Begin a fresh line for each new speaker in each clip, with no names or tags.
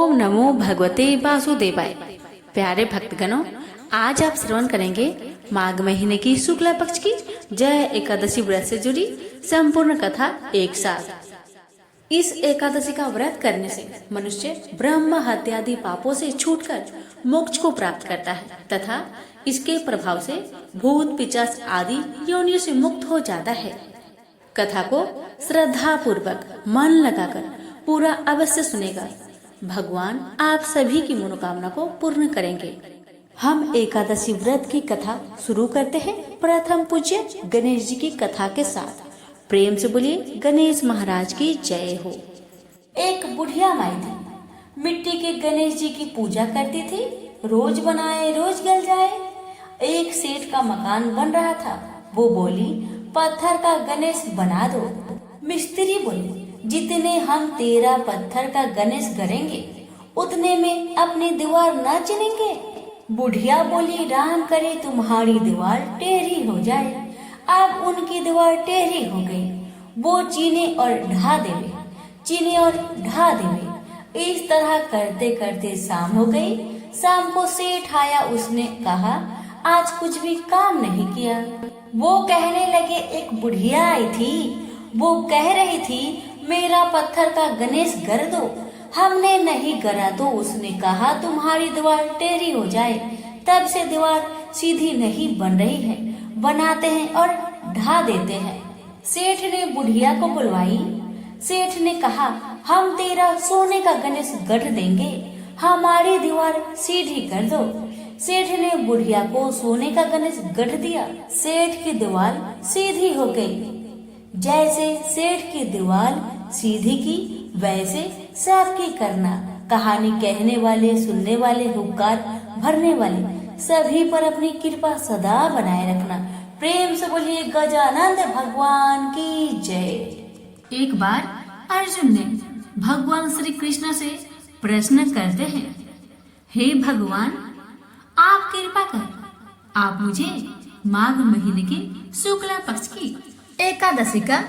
ओम नमो भगवते वासुदेवाय। प्यारे भक्तगणों, आज आप श्रवण करेंगे माघ महीने की शुक्ला पक्ष की जय एकादशी व्रत से जुड़ी संपूर्ण कथा एक साथ। इस एकादशी का व्रत करने से मनुष्य ब्रह्म हत्यादि पापों से छूटकर मोक्ष को प्राप्त करता है तथा इसके प्रभाव से भूत पिशाच आदि योनियों से मुक्त हो जाता है। कथा को श्रद्धा पूर्वक मन लगाकर पूरा अवश्य सुनेगा। भगवान आप सभी की मनोकामना को पूर्ण करेंगे। हम एकादशी व्रत की कथा शुरू करते हैं प्रथम पूज्य गणेश जी की कथा के साथ। प्रेम से बोलिए गणेश महाराज की जय हो। एक बुढ़िया माई थी, मिट्टी के गणेश जी की पूजा करती थी। रोज बनाए रोज गल जाए। एक सेठ का मकान बन रहा था। वो बोली, पत्थर का गणेश बना दो। मिस्त्री बोले, जितने हम तेरा पत्थर का गणेश करेंगे उतने में अपनी दीवार न चिनेंगे। बुढ़िया बोली, राम करे तुम्हारी दीवार टेढ़ी हो जाए। अब उनकी दीवार टेढ़ी हो गई। वो चीने और ढा देवे, चीने और ढा देवे। इस तरह करते करते शाम हो गई। शाम को सेठ आया। उसने कहा, आज कुछ भी काम नहीं किया। वो कहने लगे, एक बुढ़िया आई थी, वो कह रही थी मेरा पत्थर का गणेश गर दो। हमने नहीं गरा तो उसने कहा तुम्हारी दीवार टेढ़ी हो जाए। तब से दीवार सीधी नहीं बन रही है। बनाते हैं और ढा देते हैं। सेठ ने बुढ़िया को बुलवाई। सेठ ने कहा, हम तेरा सोने का गणेश गढ़ देंगे, हमारी दीवार सीधी कर दो। सेठ ने बुढ़िया को सोने का गणेश गढ़ दिया। सेठ की दीवार सीधी हो गई। जैसे सेठ की दीवार सीधी की वैसे सबकी करना। कहानी कहने वाले, सुनने वाले, हुक्कार भरने वाले सभी पर अपनी कृपा सदा बनाए रखना। प्रेम से बोलिए गजानंद भगवान की जय। एक बार अर्जुन ने भगवान श्री कृष्ण से प्रश्न करते हैं, हे भगवान, आप कृपा कर आप मुझे माघ महीने की शुक्ला पक्ष की एकादशी का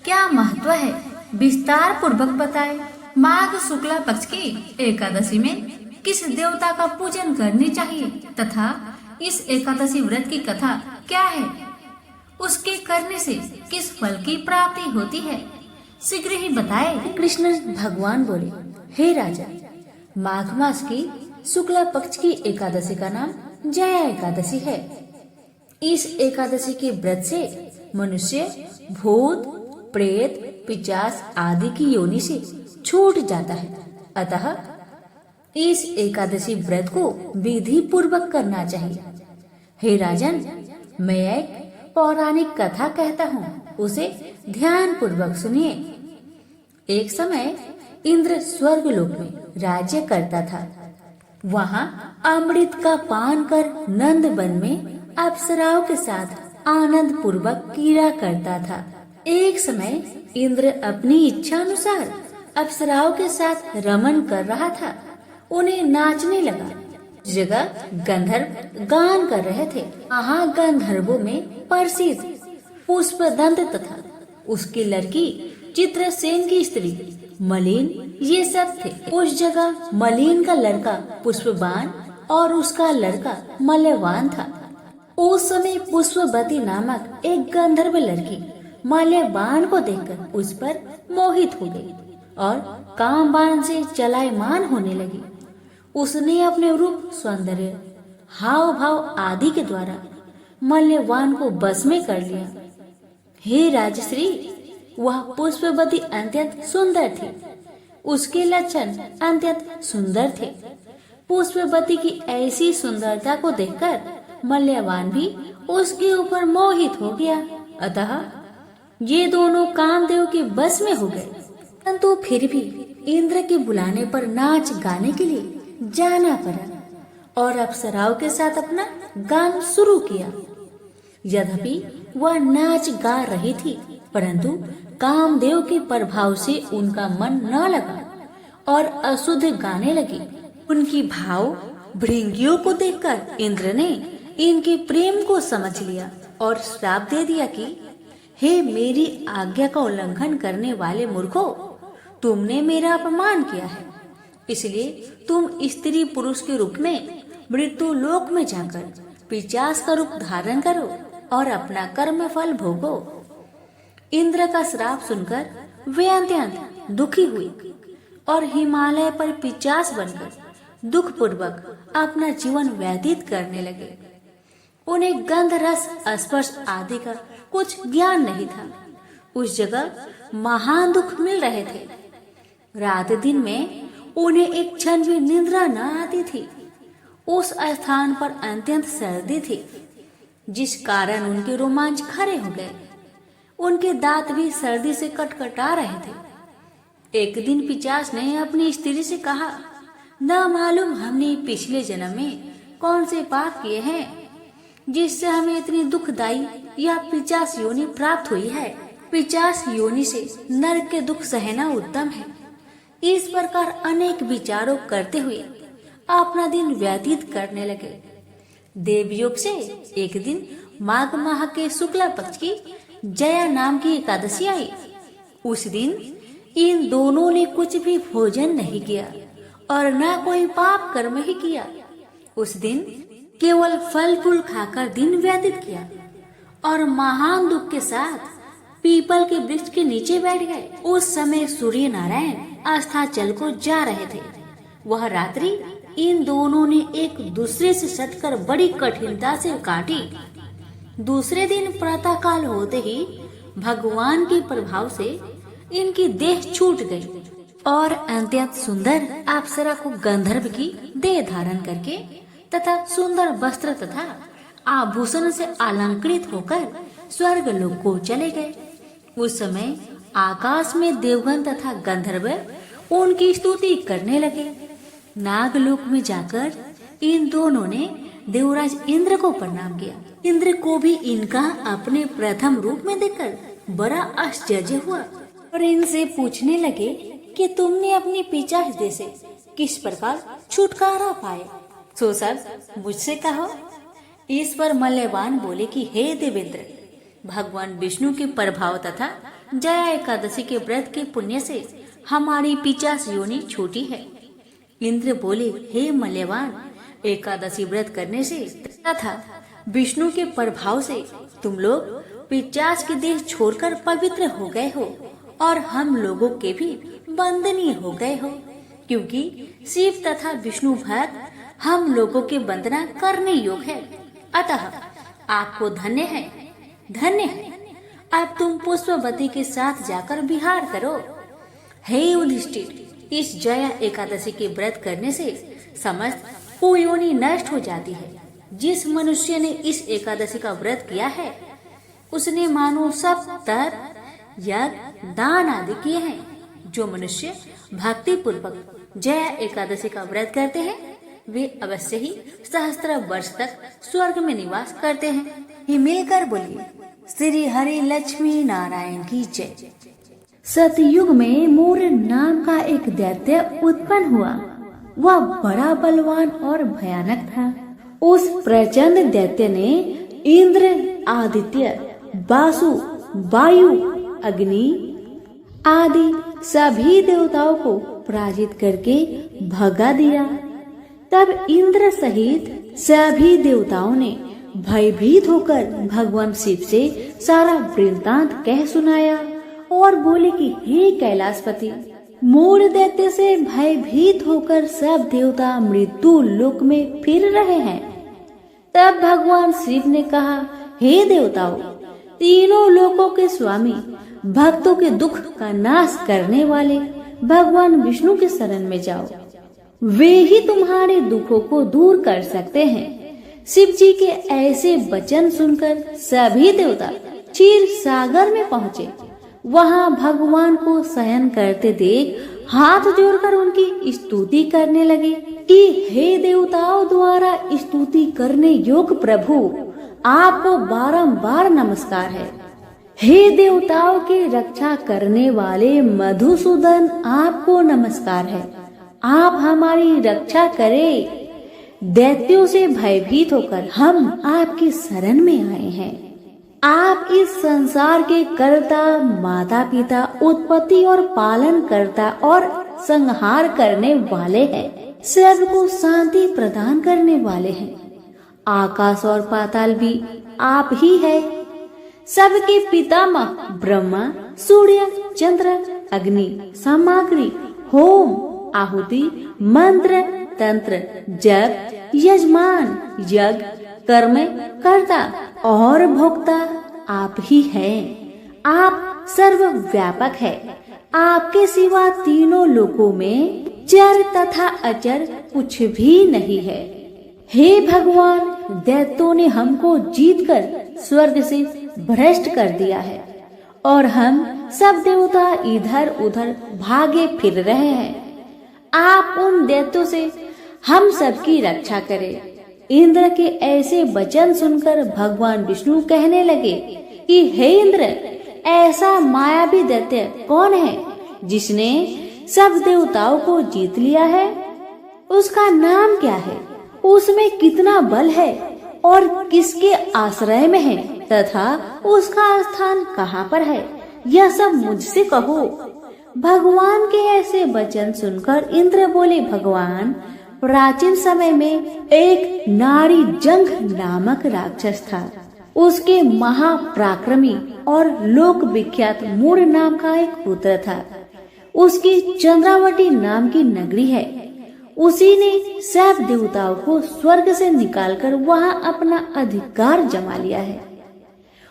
क्या महत्व है विस्तार पूर्वक बताए। माघ शुक्ला पक्ष की एकादशी में किस देवता का पूजन करनी चाहिए तथा इस एकादशी व्रत की कथा क्या है, उसके करने से किस फल की प्राप्ति होती है, शीघ्र ही बताए।
कृष्ण भगवान बोले, हे राजा, माघ मास की शुक्ला पक्ष की एकादशी का नाम जया एकादशी है। इस एकादशी के व्रत से मनुष्य भूत प्रेत पिशाच आदि की योनि से छूट जाता है। अतः इस एकादशी व्रत को विधि पूर्वक करना चाहिए। हे राजन, मैं एक पौराणिक कथा कहता हूँ, उसे ध्यान पूर्वक सुनिए। एक समय इंद्र स्वर्ग लोक में राज्य करता था। वहाँ अमृत का पान कर नंद वन में अप्सराओं के साथ आनंद पूर्वक क्रीड़ा करता था। एक समय इंद्र अपनी इच्छा अनुसार अप्सराओं के साथ रमन कर रहा था। उन्हें नाचने लगा। जगह गंधर्व गान कर रहे थे। वहाँ गंधर्वों में प्रसिद्ध पुष्पदंत तथा उसकी लड़की चित्रसेन की स्त्री मलिन ये सब थे। उस जगह मलिन का लड़का पुष्पबान और उसका लड़का मल्यवान था। उस समय पुष्पवती नामक एक गंधर्व लड़की मल्यवान को देखकर उस पर मोहित हो गई और कामबाण से चलायमान होने लगी। उसने अपने रूप, सौंदर्य, हाव भाव आदि के द्वारा मल्यवान को बस में कर लिया। हे राजश्री, वह पुष्पवती अत्यंत सुंदर थी। उसके लक्षण अत्यंत सुंदर थे। पुष्पवती की ऐसी सुंदरता को देखकर मल्यवान भी उसके ऊपर मोहित हो गया। अतः ये दोनों कामदेव के बस में हो गए। परंतु फिर भी इंद्र के बुलाने पर नाच गाने के लिए जाना पड़ा और अप्सराओं के साथ अपना गान शुरू किया। यद्यपि वह नाच गा रही थी, परंतु कामदेव के प्रभाव से उनका मन न लगा और अशुद्ध गाने लगी। उनकी भाव भृंगियों को देखकर इंद्र ने इनके प्रेम को समझ लिया और श्राप दे दिया कि हे मेरी आज्ञा का उल्लंघन करने वाले मूर्खों, तुमने मेरा अपमान किया है। इसलिए तुम स्त्री पुरुष के रूप में मृत्यु लोक में जाकर पिशाच का रूप धारण करो और अपना कर्म फल भोगो। इंद्र का श्राप सुनकर वे अत्यंत दुखी हुई और हिमालय पर पिशाच बनकर दुख पूर्वक अपना जीवन व्यतीत करने लगे। उन्हें गंध रस स्पर्श आदि का कुछ ज्ञान नहीं था। उस जगह महान दुख मिल रहे थे। रात दिन में उन्हें एक क्षण भी निद्रा न आती थी। उस स्थान पर अत्यंत सर्दी थी, जिस कारण उनके रोमांच खड़े हो गए। उनके दांत भी सर्दी से कटकटा रहे थे। एक दिन पिशाच ने अपनी स्त्री से कहा, न मालूम हमने पिछले जन्म में कौन से पाप किए हैं जिससे हमें इतनी दुखदायी या पिशाच योनि प्राप्त हुई है। पिशाच योनि से नरक के दुख सहना उत्तम है। इस प्रकार अनेक विचारों करते हुए अपना दिन व्यतीत करने लगे। देवयोग से एक दिन माघ माह के शुक्ला पक्ष की जया नाम की एकादशी आई। उस दिन इन दोनों ने कुछ भी भोजन नहीं किया और न कोई पाप कर्म ही किया। उस दिन केवल फल फूल खाकर दिन व्यतीत किया और महान दुख के साथ पीपल के वृक्ष के नीचे बैठ गए। उस समय सूर्य नारायण अस्ताचल को जा रहे थे। वह रात्रि इन दोनों ने एक दूसरे से सटकर बड़ी कठिनता से काटी। दूसरे दिन प्रातः काल होते ही भगवान के प्रभाव से इनकी देह छूट गई और अत्यंत सुंदर अप्सरा को गंधर्व की देह धारण करके तथा सुंदर वस्त्र तथा आभूषण से अलंकृत होकर स्वर्ग लोक को चले गए। उस समय आकाश में देवगण तथा गंधर्व उनकी स्तुति करने लगे। नागलोक में जाकर इन दोनों ने देवराज इंद्र को प्रणाम किया। इंद्र को भी इनका अपने प्रथम रूप में देखकर बड़ा आश्चर्य हुआ और इनसे पूछने लगे कि तुमने अपनी पिशाच देह से किस प्रकार छुटकारा पाए, सो सब मुझसे कहो। इस पर मल्यवान बोले कि हे देवेंद्र, भगवान विष्णु के प्रभाव तथा जया एकादशी के व्रत के पुण्य से हमारी पिशाच योनि छूटी है। इंद्र बोले, हे मल्यवान, एकादशी व्रत करने से तथा विष्णु के प्रभाव से तुम लोग पिशाच की देह छोड़कर पवित्र हो गए हो और हम लोगों के भी वंदनीय हो गए हो, क्योंकि शिव तथा विष्णु भक्त हम लोगों के वंदना करने योग्य है। अतः आपको धन्य है, धन्य है। अब तुम पुष्पवती के साथ जाकर विहार करो। हे युधिष्ठिर, इस जया एकादशी के व्रत करने से समस्त कुयोनि नष्ट हो जाती है। जिस मनुष्य ने इस एकादशी का व्रत किया है उसने मानो सब तप, यज्ञ, दान आदि किए हैं। जो मनुष्य भक्ति पूर्वक जया एकादशी का व्रत करते हैं वे अवश्य ही सहस्त्र वर्ष तक स्वर्ग में निवास करते हैं। ही मिलकर बोलिए, श्री हरि लक्ष्मी नारायण की जय। सतयुग में मूर नाम का एक दैत्य उत्पन्न हुआ। वह बड़ा बलवान और भयानक था। उस प्रचंड दैत्य ने इंद्र, आदित्य, वासु, वायु, अग्नि आदि सभी देवताओं को पराजित करके भगा दिया। तब इंद्र सहित सभी देवताओं ने भयभीत होकर भगवान शिव से सारा वृत्तांत कह सुनाया और बोले कि हे कैलाशपति, मूढ़ दैत्य से भयभीत होकर सब देवता मृत्यु लोक में फिर रहे हैं। तब भगवान शिव ने कहा, हे देवताओं, तीनों लोकों के स्वामी, भक्तों के दुख का नाश करने वाले भगवान विष्णु के शरण में जाओ। वे ही तुम्हारे दुखों को दूर कर सकते हैं। शिव जी के ऐसे वचन सुनकर सभी देवता क्षीर सागर में पहुँचे। वहाँ भगवान को शयन करते देख हाथ जोड़कर उनकी स्तुति करने लगे कि हे देवताओं द्वारा स्तुति करने योग्य प्रभु, आपको बारंबार नमस्कार है। हे देवताओं की रक्षा करने वाले मधुसूदन, आपको नमस्कार है। आप हमारी रक्षा करें। दैत्यों से भयभीत होकर हम आपकी शरण में आए हैं। आप इस संसार के कर्ता, माता पिता, उत्पत्ति और पालन करता और संहार करने वाले हैं, सबको शांति प्रदान करने वाले हैं। आकाश और पाताल भी आप ही है। सबके पितामह ब्रह्मा, सूर्य, चंद्र, अग्नि, सामग्री, होम, आहुति, मंत्र, तंत्र, जप, यजमान, यज्ञ, कर्म कर्ता और भोक्ता आप ही हैं। आप सर्वव्यापक है। आपके सिवा तीनों लोकों में चर तथा अचर कुछ भी नहीं है। हे भगवान, दैत्यों ने हमको जीतकर स्वर्ग से भ्रष्ट कर दिया है और हम सब देवता इधर उधर भागे फिर रहे हैं। आप उन दैत्यों से हम सबकी रक्षा करें। इंद्र के ऐसे वचन सुनकर भगवान विष्णु कहने लगे कि हे इंद्र, ऐसा मायावी दैत्य कौन है जिसने सब देवताओं को जीत लिया है? उसका नाम क्या है? उसमें कितना बल है और किसके आश्रय में है तथा उसका स्थान कहाँ पर है? यह सब मुझसे कहो। भगवान के ऐसे वचन सुनकर इंद्र बोले, भगवान, प्राचीन समय में एक नारी जंघ नामक राक्षस था। उसके महापराक्रमी और लोक विख्यात मूर नाम का एक पुत्र था। उसकी चंद्रावती नाम की नगरी है। उसी ने सब देवताओं को स्वर्ग से निकालकर वहां अपना अधिकार जमा लिया है।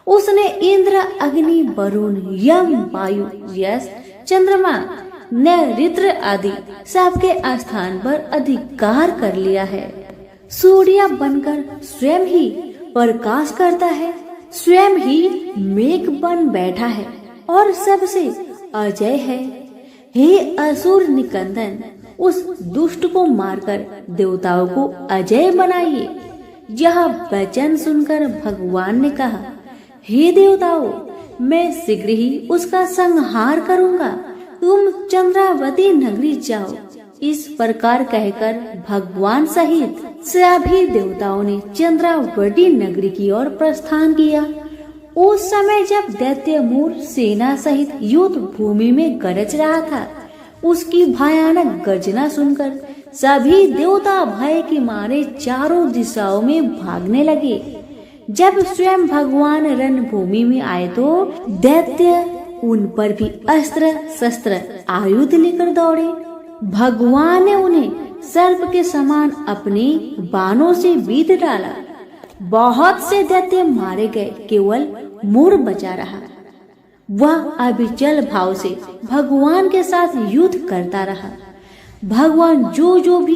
उसने इंद्र, अग्नि, वरुण, यम, वायु, यश, चंद्रमा, नैऋत्य आदि सबके स्थान पर अधिकार कर लिया है। सूर्य बनकर स्वयं ही प्रकाश करता है, स्वयं ही मेघ बन बैठा है और सबसे अजय है। हे असुर निकंदन, उस दुष्ट को मारकर देवताओं को अजय बनाइए। यह वचन सुनकर भगवान ने कहा, हे देवताओं, मैं शीघ्र ही उसका संहार करूंगा। तुम चंद्रावती नगरी जाओ। इस प्रकार कहकर भगवान सहित सभी देवताओं ने चंद्रावती नगरी की ओर प्रस्थान किया। उस समय जब दैत्य मूर सेना सहित युद्ध भूमि में गरज रहा था, उसकी भयानक गर्जना सुनकर सभी देवता भय के मारे चारों दिशाओं में भागने लगे। जब स्वयं भगवान रणभूमि में आए तो दैत्य उन पर भी अस्त्र शस्त्र आयुध लेकर दौड़े। भगवान ने उन्हें सर्प के समान अपने बाणों से बीध डाला। बहुत से दैत्य मारे गए, केवल मूर बचा रहा। वह अविचल भाव से भगवान के साथ युद्ध करता रहा। भगवान जो भी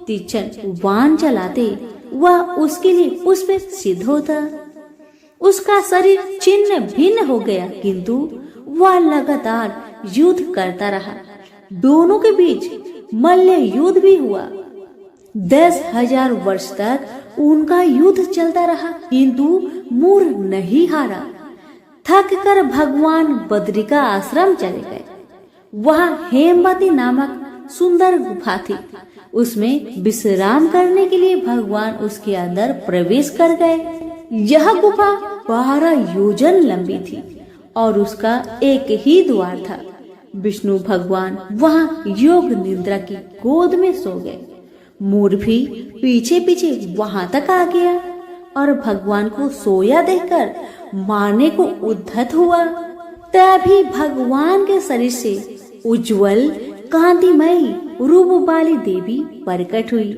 तीक्ष्ण बाण चलाते, वह उसके लिए उस पर सिद्ध होता। उसका शरीर छिन्न भिन्न हो गया, किंतु वह लगातार युद्ध करता रहा। दोनों के बीच मल्ल युद्ध भी हुआ। 10,000 वर्ष तक उनका युद्ध चलता रहा, किंतु मूर नहीं हारा। थक कर भगवान बद्रिका आश्रम चले गए। वहाँ हेमवती नामक सुंदर गुफा थी। उसमें विश्राम करने के लिए भगवान उसके अंदर प्रवेश कर गए। यह गुफा 12 योजन लंबी थी और उसका एक ही द्वार था। विष्णु भगवान वहाँ योग निद्रा की गोद में सो गए। मूर भी पीछे पीछे वहाँ तक आ गया और भगवान को सोया देखकर मारने को उद्धत हुआ। तभी भगवान के शरीर से उज्जवल कांतिमयी रूप वाली देवी प्रकट हुई।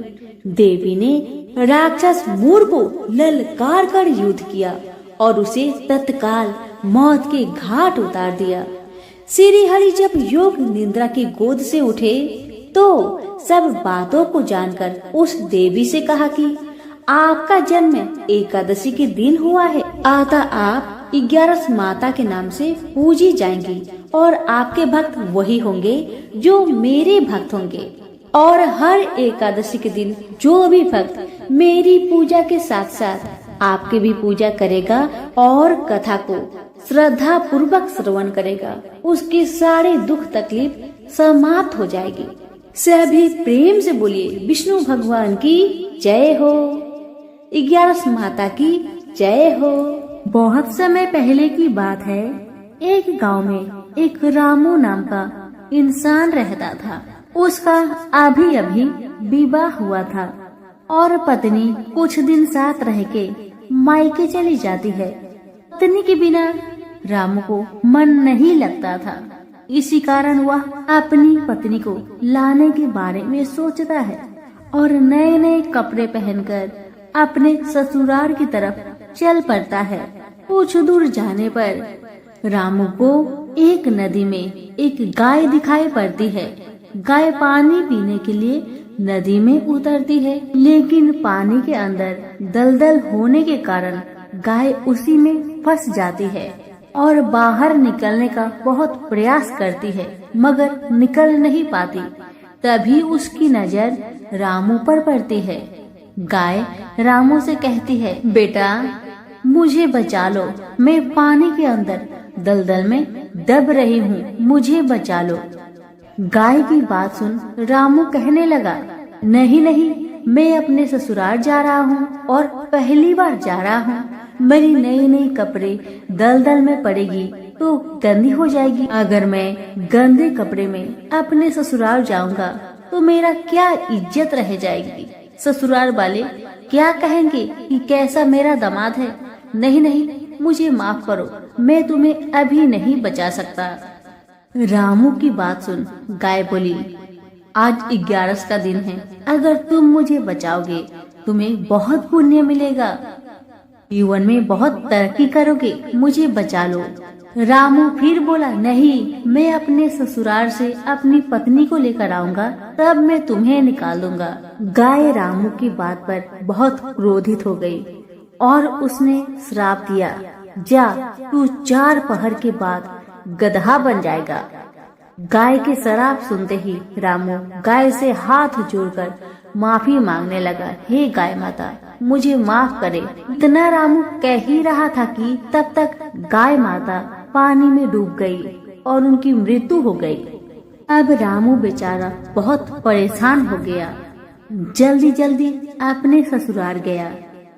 देवी ने राक्षस मूर को ललकार कर युद्ध किया और उसे तत्काल मौत के घाट उतार दिया। श्री हरि जब योग निद्रा की गोद से उठे तो सब बातों को जानकर उस देवी से कहा कि आपका जन्म एकादशी के दिन हुआ है, अतः आप 11 माता के नाम से पूजी जाएंगी और आपके भक्त वही होंगे जो मेरे भक्त होंगे। और हर एकादशी के दिन जो भी भक्त मेरी पूजा के साथ साथ आपकी भी पूजा करेगा और कथा को श्रद्धा पूर्वक श्रवण करेगा, उसके सारे दुख तकलीफ समाप्त हो जाएगी। सभी प्रेम से बोलिए विष्णु भगवान की जय हो, 11 माता की जय हो। बहुत समय पहले की बात है। एक गांव में एक रामू नाम का इंसान रहता था। उसका अभी अभी विवाह हुआ था और पत्नी कुछ दिन साथ रह के मायके चली जाती है। पत्नी के बिना रामू को मन नहीं लगता था। इसी कारण वह अपनी पत्नी को लाने के बारे में सोचता है और नए नए कपड़े पहनकर अपने ससुराल की तरफ चल पड़ता है। कुछ दूर जाने पर रामू को एक नदी में एक गाय दिखाई पड़ती है। गाय पानी पीने के लिए नदी में उतरती है, लेकिन पानी के अंदर दलदल होने के कारण गाय उसी में फंस जाती है और बाहर निकलने का बहुत प्रयास करती है, मगर निकल नहीं पाती। तभी उसकी नजर रामू पर पड़ती है। गाय रामू से कहती है, बेटा मुझे बचा लो, मैं पानी के अंदर दलदल में दब रही हूँ, मुझे बचा लो। गाय की बात सुन रामू कहने लगा, नहीं नहीं, मैं अपने ससुराल जा रहा हूँ और पहली बार जा रहा हूँ। मेरी नई नई कपड़े दलदल में पड़ेगी तो गंदी हो जाएगी। अगर मैं गंदे कपड़े में अपने ससुराल जाऊंगा तो मेरा क्या इज्जत रह जाएगी। ससुराल वाले क्या कहेंगे कि कैसा मेरा दामाद है। नहीं नहीं, मुझे माफ करो, मैं तुम्हें अभी नहीं बचा सकता। रामू की बात सुन गाय बोली, आज 11 का दिन है, अगर तुम मुझे बचाओगे तुम्हें बहुत पुण्य मिलेगा, जीवन में बहुत तरक्की करोगे, मुझे बचा लो। रामू फिर बोला, नहीं, मैं अपने ससुराल से अपनी पत्नी को लेकर आऊंगा, तब मैं तुम्हें निकाल दूंगा। गाय रामू की बात पर बहुत क्रोधित हो गई और उसने श्राप दिया, जा तू 4 पहर के बाद गधा बन जाएगा। गाय के श्राप सुनते ही रामू गाय से हाथ जोड़कर माफी मांगने लगा, हे गाय माता मुझे माफ करे। इतना रामू कह ही रहा था कि तब तक गाय माता पानी में डूब गई और उनकी मृत्यु हो गई। अब रामू बेचारा बहुत परेशान हो गया, जल्दी जल्दी अपने ससुराल गया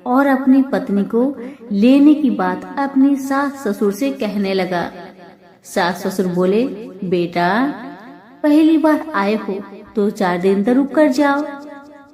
और अपनी पत्नी को लेने की बात अपनी सास ससुर से कहने लगा। सास ससुर बोले, बेटा पहली बार आए हो तो 4 दिन तक रुक कर जाओ।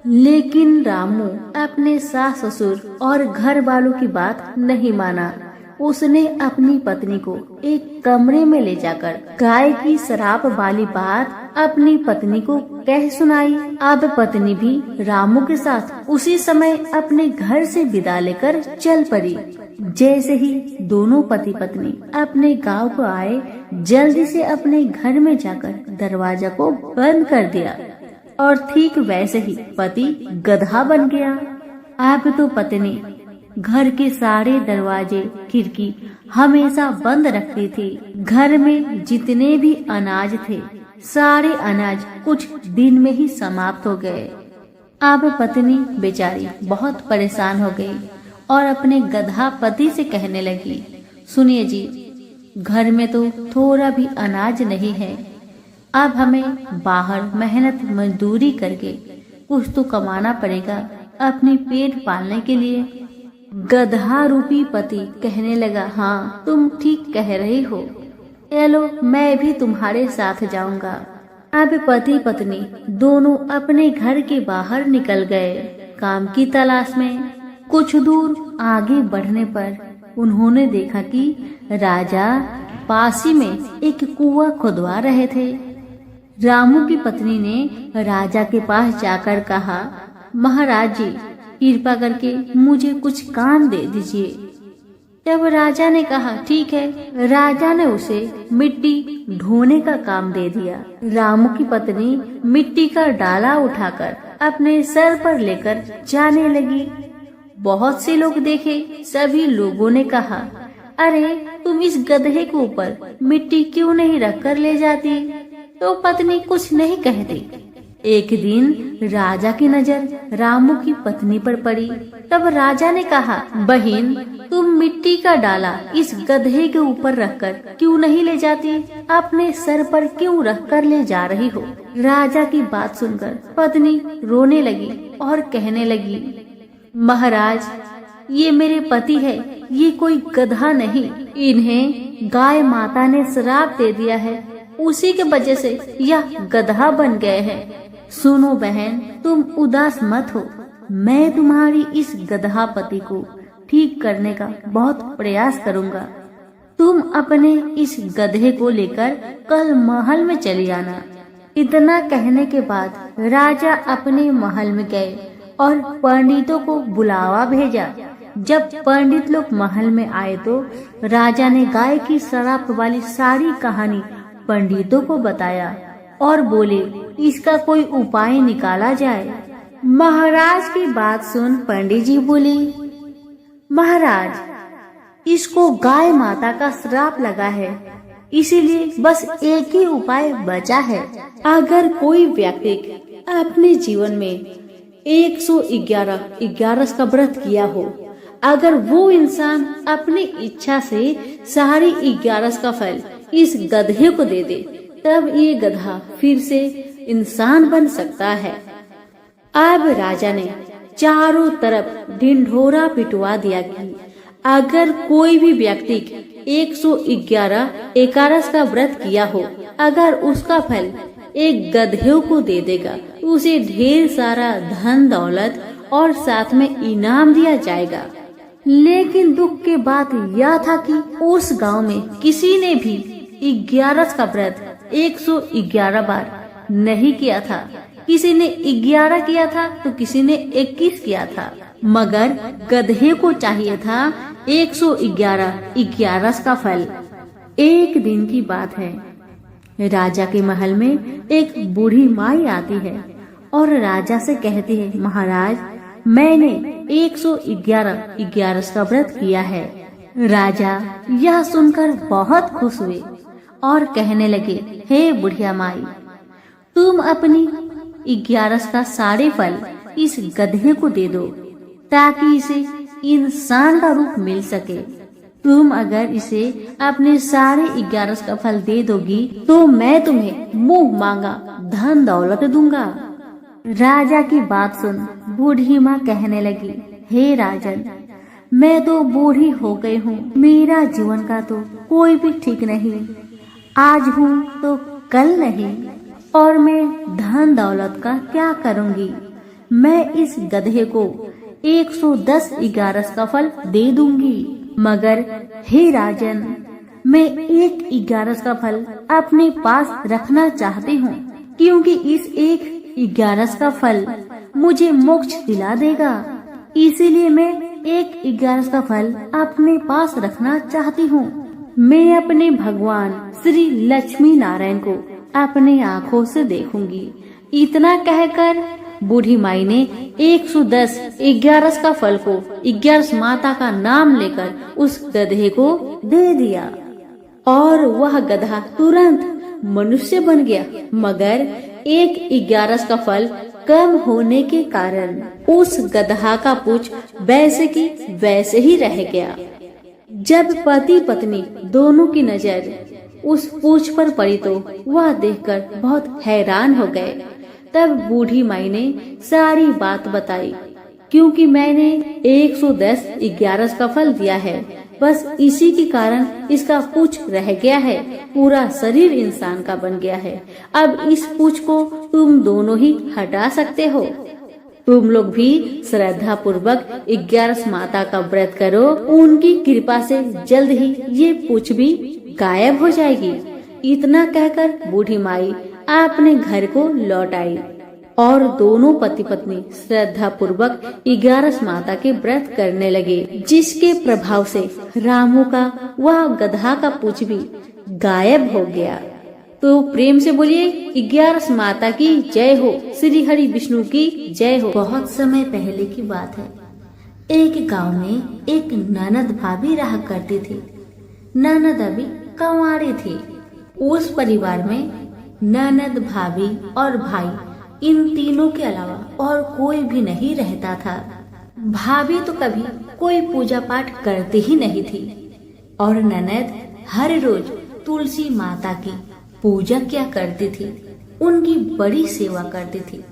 लेकिन रामू अपने सास ससुर और घर वालों की बात नहीं माना। उसने अपनी पत्नी को एक कमरे में ले जाकर गाय की श्राप वाली बात अपनी पत्नी को कह सुनाई। अब पत्नी भी रामू के साथ उसी समय अपने घर से विदा लेकर चल पड़ी। जैसे ही दोनों पति पत्नी अपने गांव को आए, जल्दी से अपने घर में जाकर दरवाजा को बंद कर दिया और ठीक वैसे ही पति गधा बन गया। अब तो पत्नी घर के सारे दरवाजे खिड़की हमेशा बंद रखती थी। घर में जितने भी अनाज थे सारे अनाज कुछ दिन में ही समाप्त हो गए। अब पत्नी बेचारी बहुत परेशान हो गई और अपने गधा पति से कहने लगी, सुनिए जी, घर में तो थोड़ा भी अनाज नहीं है, अब हमें बाहर मेहनत मजदूरी करके कुछ तो कमाना पड़ेगा अपनी पेट पालने के लिए। गधा रूपी पति कहने लगा, हाँ तुम ठीक कह रही हो, चलो मैं भी तुम्हारे साथ जाऊंगा। अब पति पत्नी दोनों अपने घर के बाहर निकल गए काम की तलाश में। कुछ दूर आगे बढ़ने पर उन्होंने देखा कि राजा पास ही में एक कुआं खुदवा रहे थे। रामू की पत्नी ने राजा के पास जाकर कहा, महाराज जी कृपा करके मुझे कुछ काम दे दीजिए। जब राजा ने कहा ठीक है, राजा ने उसे मिट्टी ढोने का काम दे दिया। रामू की पत्नी मिट्टी का डाला उठाकर अपने सर पर लेकर जाने लगी। बहुत से लोग देखे, सभी लोगों ने कहा, अरे तुम इस गधे के ऊपर मिट्टी क्यों नहीं रख कर ले जाती? तो पत्नी कुछ नहीं कहती। एक दिन राजा की नजर रामू की पत्नी पर पड़ी। तब राजा ने कहा, बहन तुम मिट्टी का डाला इस गधे के ऊपर रखकर क्यों नहीं ले जाती? अपने सर पर क्यों रख कर ले जा रही हो? राजा की बात सुनकर पत्नी रोने लगी और कहने लगी, महाराज ये मेरे पति है, ये कोई गधा नहीं, इन्हें गाय माता ने श्राप दे दिया है। उसी के वजह से यह गधा बन गए हैं। सुनो बहन, तुम उदास मत हो, मैं तुम्हारी इस गधा पति को ठीक करने का बहुत प्रयास करूंगा। तुम अपने इस गधे को लेकर कल महल में चली आना। इतना कहने के बाद राजा अपने महल में गए और पंडितों को बुलावा भेजा। जब पंडित लोग महल में आए तो राजा ने गाय की श्राप वाली सारी कहानी पंडितों को बताया और बोले, इसका कोई उपाय निकाला जाए। महाराज की बात सुन पंडित जी बोले, महाराज, इसको गाय माता का श्राप लगा है, इसीलिए बस एक ही उपाय बचा है। अगर कोई व्यक्ति अपने जीवन में 111 का व्रत किया हो, अगर वो इंसान अपनी इच्छा से सारी 11 का फल इस गधे को दे दे, तब ये गधा फिर से इंसान बन सकता है। अब राजा ने चारों तरफ ढिंढोरा पिटवा दिया कि अगर कोई भी व्यक्ति 111 का व्रत किया हो, अगर उसका फल एक गधे को दे देगा, उसे ढेर सारा धन दौलत और साथ में इनाम दिया जाएगा। लेकिन दुख की बात यह था कि उस गांव में किसी ने भी 11 का व्रत 111 बार नहीं किया था। किसी ने 11 किया था तो किसी ने 21 किया था, मगर गधे को चाहिए था 111 का फल। एक दिन की बात है, राजा के महल में एक बूढ़ी माई आती है और राजा से कहती है, महाराज, मैंने 111 का व्रत किया है। राजा यह सुनकर बहुत खुश हुए और कहने लगे, हे बुढ़िया माई, तुम अपनी 11 का सारे फल इस गधे को दे दो ताकि इसे इंसान का रूप मिल सके। तुम अगर इसे अपने सारे 11 का फल दे दोगी तो मैं तुम्हें मुंह मांगा धन दौलत दूंगा। राजा की बात सुन बूढ़ी माँ कहने लगी, हे राजन, मैं तो बूढ़ी हो गई हूँ, मेरा जीवन का तो कोई भी ठीक नहीं, आज हूँ तो कल नहीं, और मैं धन दौलत का क्या करूँगी। मैं इस गधे को 111 का फल दे दूंगी, मगर हे राजन, मैं 11 का फल अपने पास रखना चाहती हूँ, क्योंकि इस 11 का फल मुझे मोक्ष दिला देगा। इसीलिए मैं 11 का फल अपने पास रखना चाहती हूँ। मैं अपने भगवान श्री लक्ष्मी नारायण को अपने आँखों से देखूंगी। इतना कहकर बूढ़ी माई ने 111 का फल को 11 माता का नाम लेकर उस गधे को दे दिया और वह गधा तुरंत मनुष्य बन गया, मगर 11 का फल कम होने के कारण उस गधा का पूंछ वैसे की वैसे ही रह गया। जब पति पत्नी दोनों की नजर उस पूंछ पर पड़ी तो वह देखकर बहुत हैरान हो गए। तब बूढ़ी माई ने सारी बात बताई, क्योंकि मैंने 111 का फल दिया है, बस इसी के कारण इसका पूंछ रह गया है, पूरा शरीर इंसान का बन गया है। अब इस पूंछ को तुम दोनों ही हटा सकते हो। तुम लोग भी श्रद्धा पूर्वक 11 माता का व्रत करो, उनकी कृपा से जल्द ही ये पूंछ भी गायब हो जाएगी। इतना कहकर बूढ़ी माई अपने घर को लौट आई और दोनों पति पत्नी श्रद्धा पूर्वक 11 माता के व्रत करने लगे, जिसके प्रभाव से रामू का वह गधा का पूंछ भी गायब हो गया। तो प्रेम से बोलिए 11 माता की जय हो, श्री हरि विष्णु की जय हो। बहुत समय पहले की बात है, एक गांव में एक ननद भाभी रहा करती थी। ननद अभी कंवारी थी। उस परिवार में ननद, भाभी और भाई, इन तीनों के अलावा और कोई भी नहीं रहता था। भाभी तो कभी कोई पूजा पाठ करती ही नहीं थी और ननद हर रोज तुलसी माता की पूजा किया करती थी, उनकी बड़ी सेवा करती थी।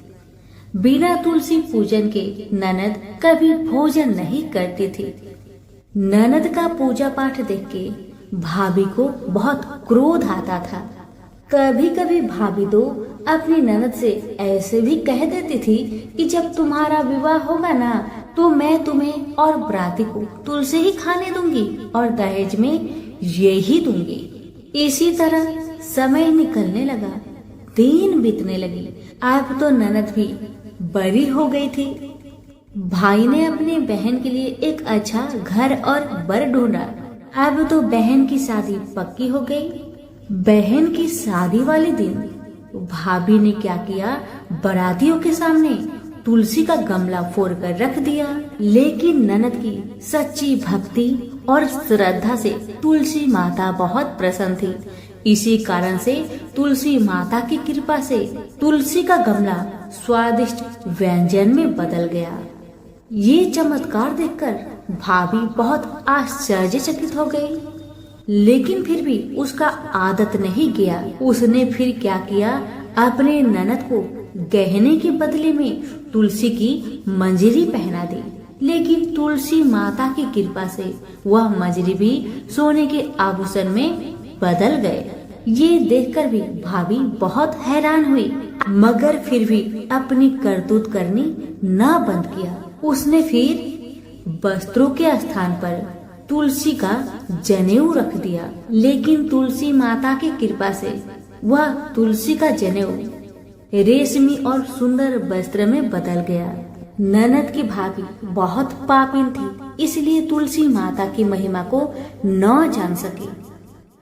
बिना तुलसी पूजन के ननद कभी भोजन नहीं करती थी। ननद का पूजा पाठ देख के भाभी को बहुत क्रोध आता था। कभी कभी भाभी तो अपनी ननद से ऐसे भी कह देती थी कि जब तुम्हारा विवाह होगा ना तो मैं तुम्हें और बराती को तुलसी ही खाने दूंगी और दहेज में यही दूंगी। इसी तरह समय निकलने लगा, दिन बीतने लगी। अब तो ननद भी बड़ी हो गई थी। भाई ने अपनी बहन के लिए एक अच्छा घर और बर ढूंढा। अब तो बहन की शादी पक्की हो गई। बहन की शादी वाले दिन भाभी ने क्या किया, बारातियों के सामने तुलसी का गमला फोड़कर रख दिया। लेकिन ननद की सच्ची भक्ति और श्रद्धा से तुलसी माता बहुत प्रसन्न थी। इसी कारण से तुलसी माता की कृपा से तुलसी का गमला स्वादिष्ट व्यंजन में बदल गया। ये चमत्कार देखकर भाभी बहुत आश्चर्यचकित हो गई, लेकिन फिर भी उसका आदत नहीं गया। उसने फिर क्या किया, अपने ननद को गहने के बदले में तुलसी की मंजरी पहना दी। लेकिन तुलसी माता की कृपा से वह मंजरी भी सोने के आभूषण में बदल गए। ये देखकर भी भाभी बहुत हैरान हुई, मगर फिर भी अपनी करतूत करनी न बंद किया। उसने फिर वस्त्रों के स्थान पर तुलसी का जनेऊ रख दिया। लेकिन तुलसी माता की कृपा से वह तुलसी का जनेऊ रेशमी और सुंदर वस्त्र में बदल गया। ननद की भाभी बहुत पापिन थी, इसलिए तुलसी माता की महिमा को न जान सकी।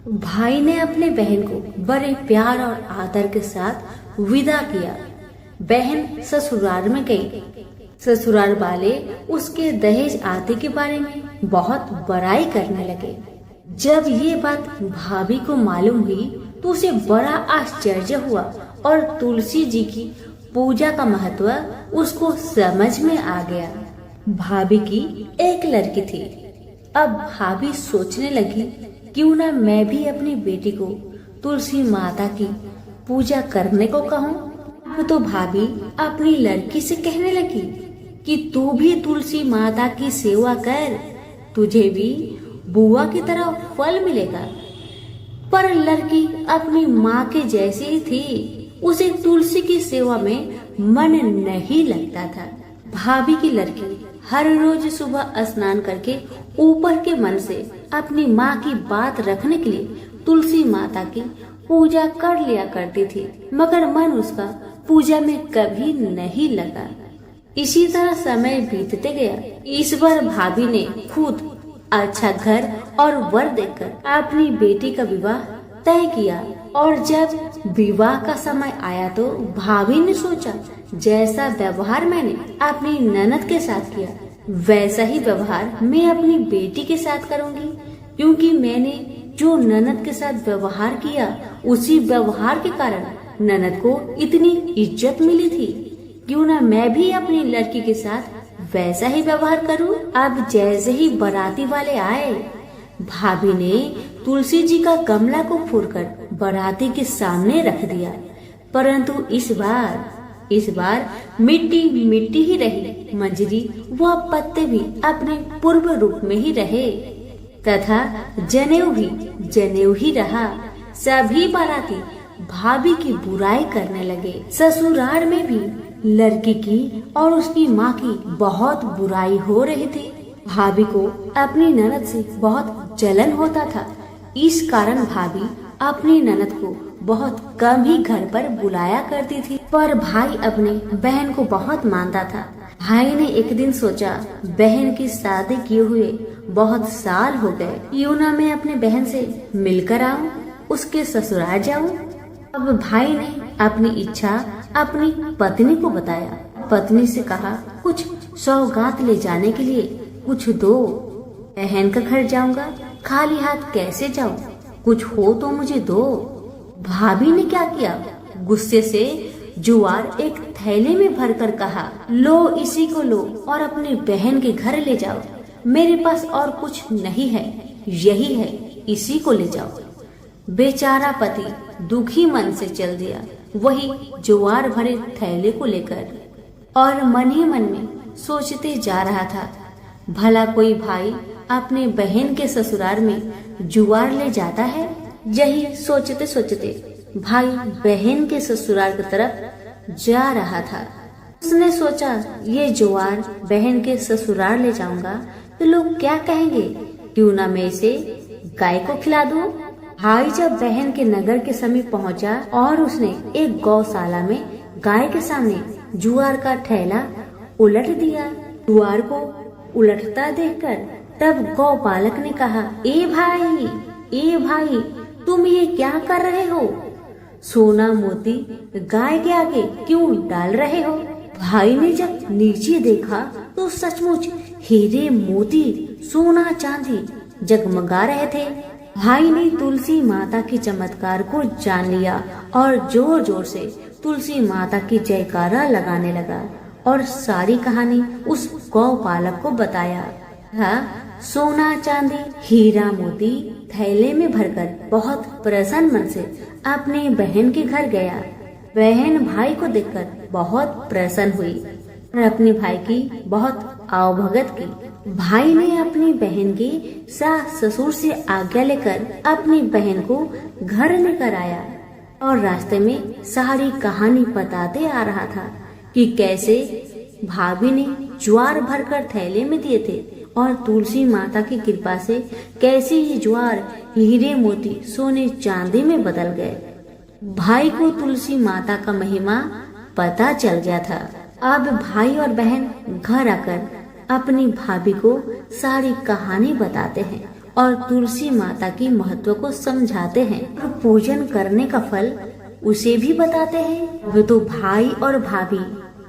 भाई ने अपने बहन को बड़े प्यार और आदर के साथ विदा किया। बहन ससुराल में गई। ससुराल वाले उसके दहेज आदि के बारे में बहुत बड़ाई करने लगे। जब ये बात भाभी को मालूम हुई तो उसे बड़ा आश्चर्य हुआ और तुलसी जी की पूजा का महत्व उसको समझ में आ गया। भाभी की एक लड़की थी। अब भाभी सोचने लगी, क्यों ना मैं भी अपनी बेटी को तुलसी माता की पूजा करने को कहूँ। अब तो भाभी अपनी लड़की से कहने लगी कि तू भी तुलसी माता की सेवा कर, तुझे भी बुआ की तरह फल मिलेगा। पर लड़की अपनी माँ के जैसी ही थी, उसे तुलसी की सेवा में मन नहीं लगता था। भाभी की लड़की हर रोज सुबह स्नान करके ऊपर के मन से अपनी माँ की बात रखने के लिए तुलसी माता की पूजा कर लिया करती थी, मगर मन उसका पूजा में कभी नहीं लगा। इसी तरह समय बीतते गया। इस बार भाभी ने खुद अच्छा घर और वर देखकर अपनी बेटी का विवाह तय किया। और जब विवाह का समय आया तो भाभी ने सोचा, जैसा व्यवहार मैंने अपनी ननद के साथ किया वैसा ही व्यवहार मैं अपनी बेटी के साथ करूंगी, क्योंकि मैंने जो ननद के साथ व्यवहार किया उसी व्यवहार के कारण ननद को इतनी इज्जत मिली थी। क्यों ना मैं भी अपनी लड़की के साथ वैसा ही व्यवहार करूं। अब जैसे ही बाराती वाले आए, भाभी ने तुलसी जी का गमला को फोड़कर बाराती के सामने रख दिया, परंतु इस बार मिट्टी मिट्टी ही रही। मंजरी व पत्ते भी अपने पूर्व रूप में ही रहे तथा जनेऊ ही रहा। सभी बाराती भाभी की बुराई करने लगे। ससुराल में भी लड़की की और उसकी माँ की बहुत बुराई हो रही थी। भाभी को अपनी ननद से बहुत जलन होता था। इस कारण भाभी अपनी ननद को बहुत कम ही घर पर बुलाया करती थी। पर भाई अपने बहन को बहुत मानता था। भाई ने एक दिन सोचा, बहन की शादी किए हुए बहुत साल हो गए, क्यों ना मैं अपने बहन से मिलकर आऊं, उसके ससुराल जाऊं। अब भाई ने अपनी इच्छा अपनी पत्नी को बताया। पत्नी से कहा, कुछ सौगात ले जाने के लिए कुछ दो। बहन का घर जाऊंगा, खाली हाथ कैसे जाऊं, कुछ हो तो मुझे दो। भाभी ने क्या किया, गुस्से से जुआर एक थैले में भरकर कहा, लो इसी को लो और अपनी बहन के घर ले जाओ। मेरे पास और कुछ नहीं है, यही है, इसी को ले जाओ। बेचारा पति दुखी मन से चल दिया, वही जुआर भरे थैले को लेकर, और मन ही मन में सोचते जा रहा था, भला कोई भाई अपने बहन के ससुराल में जुआर ले जाता है। यही सोचते सोचते भाई बहन के ससुराल की तरफ जा रहा था। उसने सोचा ये ज्वार बहन के ससुराल ले जाऊंगा तो लोग क्या कहेंगे, क्यों ना मैं इसे गाय को खिला दूं। भाई जब बहन के नगर के समीप पहुंचा और उसने एक गौशाला में गाय के सामने ज्वार का थैला उलट दिया। ज्वार को उलटता देखकर तब गौपालक ने कहा, ए भाई तुम ये क्या कर रहे हो? सोना मोती गाय के आगे क्यों डाल रहे हो? भाई ने जब नीचे देखा तो सचमुच हीरे मोती सोना चांदी जगमगा रहे थे। भाई ने तुलसी माता के चमत्कार को जान लिया और जोर जोर से तुलसी माता की जयकारा लगाने लगा और सारी कहानी उस गौपालक को बताया। सोना चांदी हीरा मोती थैले में भरकर बहुत प्रसन्न मन से अपने बहन के घर गया। बहन भाई को देखकर बहुत प्रसन्न हुई और अपने भाई की बहुत आवभगत की। भाई ने अपनी बहन के सास ससुर से आज्ञा लेकर अपनी बहन को घर लेकर आया और रास्ते में सारी कहानी बताते आ रहा था कि कैसे भाभी ने ज्वार भरकर थैले में दिए थे और तुलसी माता की कृपा से कैसे ये ज्वार हीरे मोती सोने चांदी में बदल गए। भाई को तुलसी माता का महिमा पता चल गया था। अब भाई और बहन घर आकर अपनी भाभी को सारी कहानी बताते हैं और तुलसी माता की महत्व को समझाते हैं और पूजन करने का फल उसे भी बताते हैं। वे तो भाई और भाभी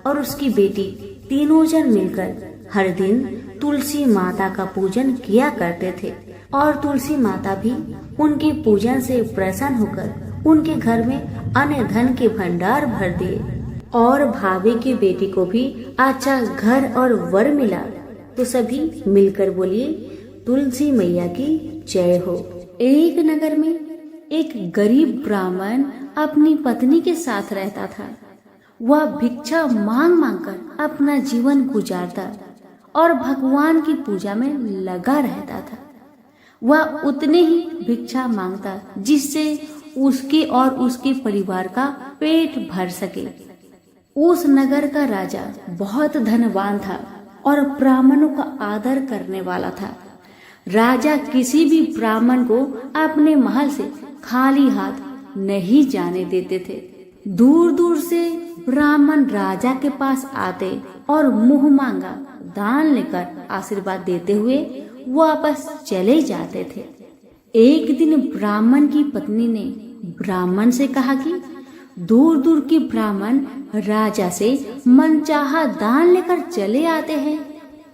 और उसकी बेटी तीनों जन मिलकर हर दिन तुलसी माता का पूजन किया करते थे और तुलसी माता भी उनके पूजन से प्रसन्न होकर उनके घर में अन्न धन के भंडार भर दिए और भाभी की बेटी को भी अच्छा घर और वर मिला। तो सभी मिलकर बोलिए, तुलसी मैया की जय हो। एक नगर में एक गरीब ब्राह्मण अपनी पत्नी के साथ रहता था। वह भिक्षा मांग मांग कर अपना जीवन गुजारता और भगवान की पूजा में लगा रहता था। वह उतने ही भिक्षा मांगता जिससे उसके और उसके परिवार का पेट भर सके। उस नगर का राजा बहुत धनवान था और ब्राह्मणों का आदर करने वाला था। राजा किसी भी ब्राह्मण को अपने महल से खाली हाथ नहीं जाने देते थे। दूर दूर से ब्राह्मण राजा के पास आते और मुंह मांगा दान लेकर आशीर्वाद देते हुए वापस चले जाते थे। एक दिन ब्राह्मण की पत्नी ने ब्राह्मण से कहा कि दूर दूर के ब्राह्मण राजा से मनचाहा दान लेकर चले आते हैं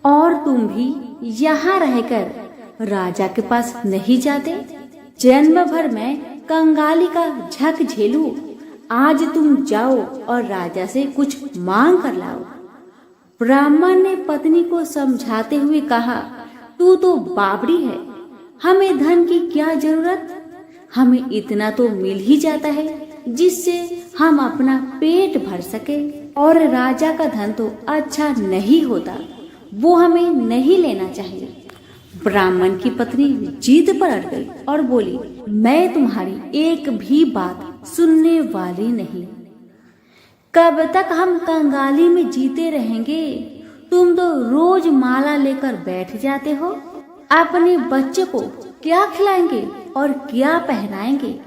और तुम भी यहाँ रहकर राजा के पास नहीं जाते। जन्म भर में कंगाली का झक झेलूं, आज तुम जाओ और राजा से कुछ मांग कर लाओ। ब्राह्मण ने पत्नी को समझाते हुए कहा, तू तो बावड़ी है, हमें धन की क्या जरूरत, हमें इतना तो मिल ही जाता है जिससे हम अपना पेट भर सके और राजा का धन तो अच्छा नहीं होता, वो हमें नहीं लेना चाहिए। ब्राह्मण की पत्नी जिद पर अड़ गई और बोली, मैं तुम्हारी एक भी बात सुनने वाली नहीं। कब तक हम कंगाली में जीते रहेंगे? तुम तो रोज माला लेकर बैठ जाते हो। अपने बच्चे को क्या खिलाएंगे और क्या पहनाएंगे?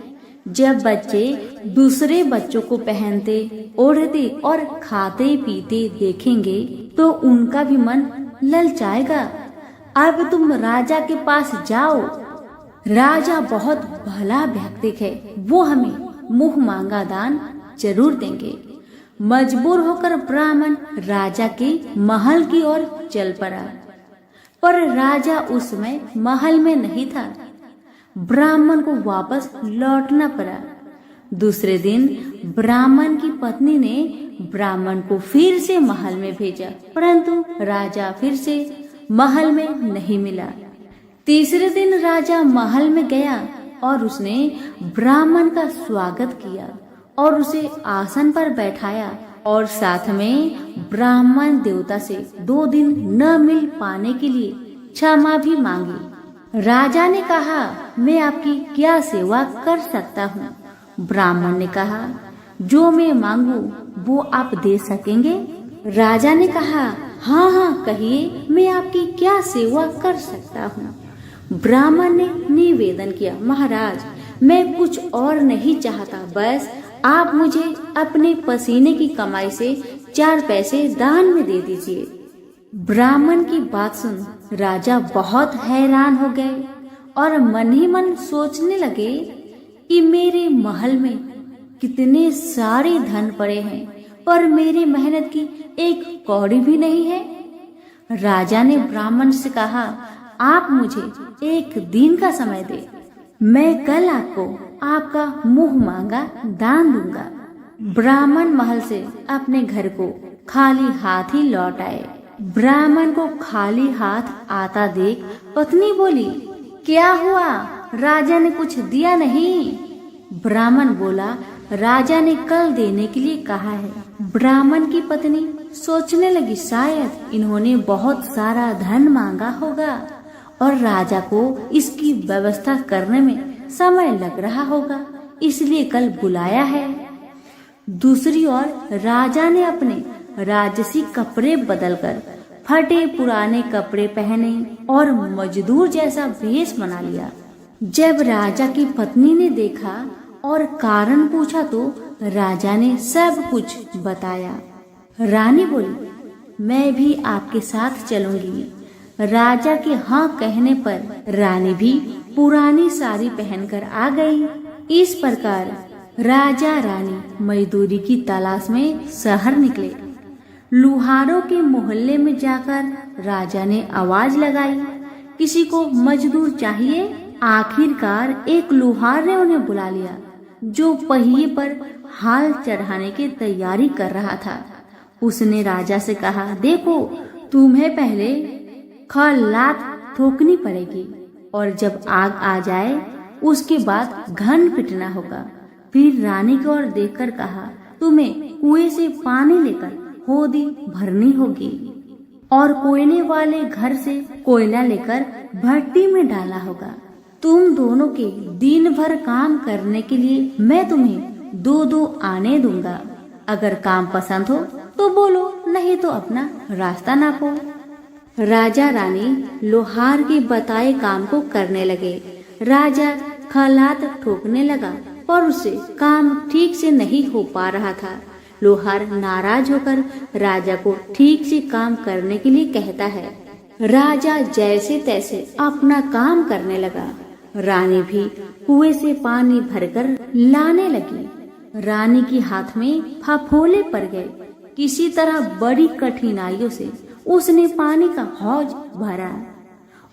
जब बच्चे दूसरे बच्चों को पहनते, ओढ़ते और खाते पीते देखेंगे तो उनका भी मन ललचाएगा। अब तुम राजा के पास जाओ, राजा बहुत भला व्यक्ति है, वो हमें मुंह मांगा दान जरूर देंगे। मजबूर होकर ब्राह्मण राजा के महल की ओर चल पड़ा, पर राजा उस समय महल में नहीं था। ब्राह्मण को वापस लौटना पड़ा। दूसरे दिन ब्राह्मण की पत्नी ने ब्राह्मण को फिर से महल में भेजा, परंतु राजा फिर से महल में नहीं मिला। तीसरे दिन राजा महल में गया और उसने ब्राह्मण का स्वागत किया और उसे आसन पर बैठाया और साथ में ब्राह्मण देवता से 2 दिन न मिल पाने के लिए क्षमा भी मांगी। राजा ने कहा, मैं आपकी क्या सेवा कर सकता हूँ? ब्राह्मण ने कहा, जो मैं मांगू वो आप दे सकेंगे? राजा ने कहा, हाँ हाँ कहिए, मैं आपकी क्या सेवा कर सकता हूँ। ब्राह्मण ने निवेदन किया, महाराज मैं कुछ और नहीं चाहता, बस आप मुझे अपने पसीने की कमाई से 4 पैसे दान में दे दीजिए। ब्राह्मण की बात सुन राजा बहुत हैरान हो गए और मन ही मन सोचने लगे कि मेरे महल में कितने सारे धन पड़े हैं, पर मेरी मेहनत की एक कौड़ी भी नहीं है। राजा ने ब्राह्मण से कहा, आप मुझे 1 दिन का समय दे, मैं कल आपको आपका मुंह मांगा दान दूंगा। ब्राह्मण महल से अपने घर को खाली हाथ ही लौट आए। ब्राह्मण को खाली हाथ आता देख पत्नी बोली, क्या हुआ, राजा ने कुछ दिया नहीं? ब्राह्मण बोला, राजा ने कल देने के लिए कहा है। ब्राह्मण की पत्नी सोचने लगी, शायद इन्होंने बहुत सारा धन मांगा होगा और राजा को इसकी व्यवस्था करने में समय लग रहा होगा, इसलिए कल बुलाया है। दूसरी ओर राजा ने अपने राजसी कपड़े बदलकर फटे पुराने कपड़े पहने और मजदूर जैसा वेश बना लिया। जब राजा की पत्नी ने देखा और कारण पूछा तो राजा ने सब कुछ बताया। रानी बोली, मैं भी आपके साथ चलूंगी। राजा के हाँ कहने पर रानी भी पुरानी साड़ी पहनकर आ गई। इस प्रकार राजा रानी मजदूरी की तलाश में शहर निकले। लुहारों के मोहल्ले में जाकर राजा ने आवाज लगाई, किसी को मजदूर चाहिए? आखिरकार एक लुहार ने उन्हें बुला लिया, जो पहिए पर हाल चढ़ाने की तैयारी कर रहा था। उसने राजा से कहा, देखो तुम्हें पहले खलात ठोकनी पड़ेगी और जब आग आ जाए उसके बाद घन पिटना होगा। फिर रानी की ओर देखकर कहा, तुम्हें कुएं से पानी लेकर होदी भरनी होगी और कोयले वाले घर से कोयला लेकर भट्टी में डालना होगा। तुम दोनों के दिन भर काम करने के लिए मैं तुम्हें 2-2 आने दूंगा। अगर काम पसंद हो तो बोलो, नहीं तो अपना रास्ता नापो। राजा रानी लोहार के बताए काम को करने लगे। राजा खलात ठोकने लगा पर उससे काम ठीक से नहीं हो पा रहा था। लोहार नाराज होकर राजा को ठीक से काम करने के लिए कहता है। राजा जैसे तैसे अपना काम करने लगा। रानी भी कुएं से पानी भरकर लाने लगी। रानी के हाथ में फफोले पड़ गए। किसी तरह बड़ी कठिनाइयों से उसने पानी का हौज भरा।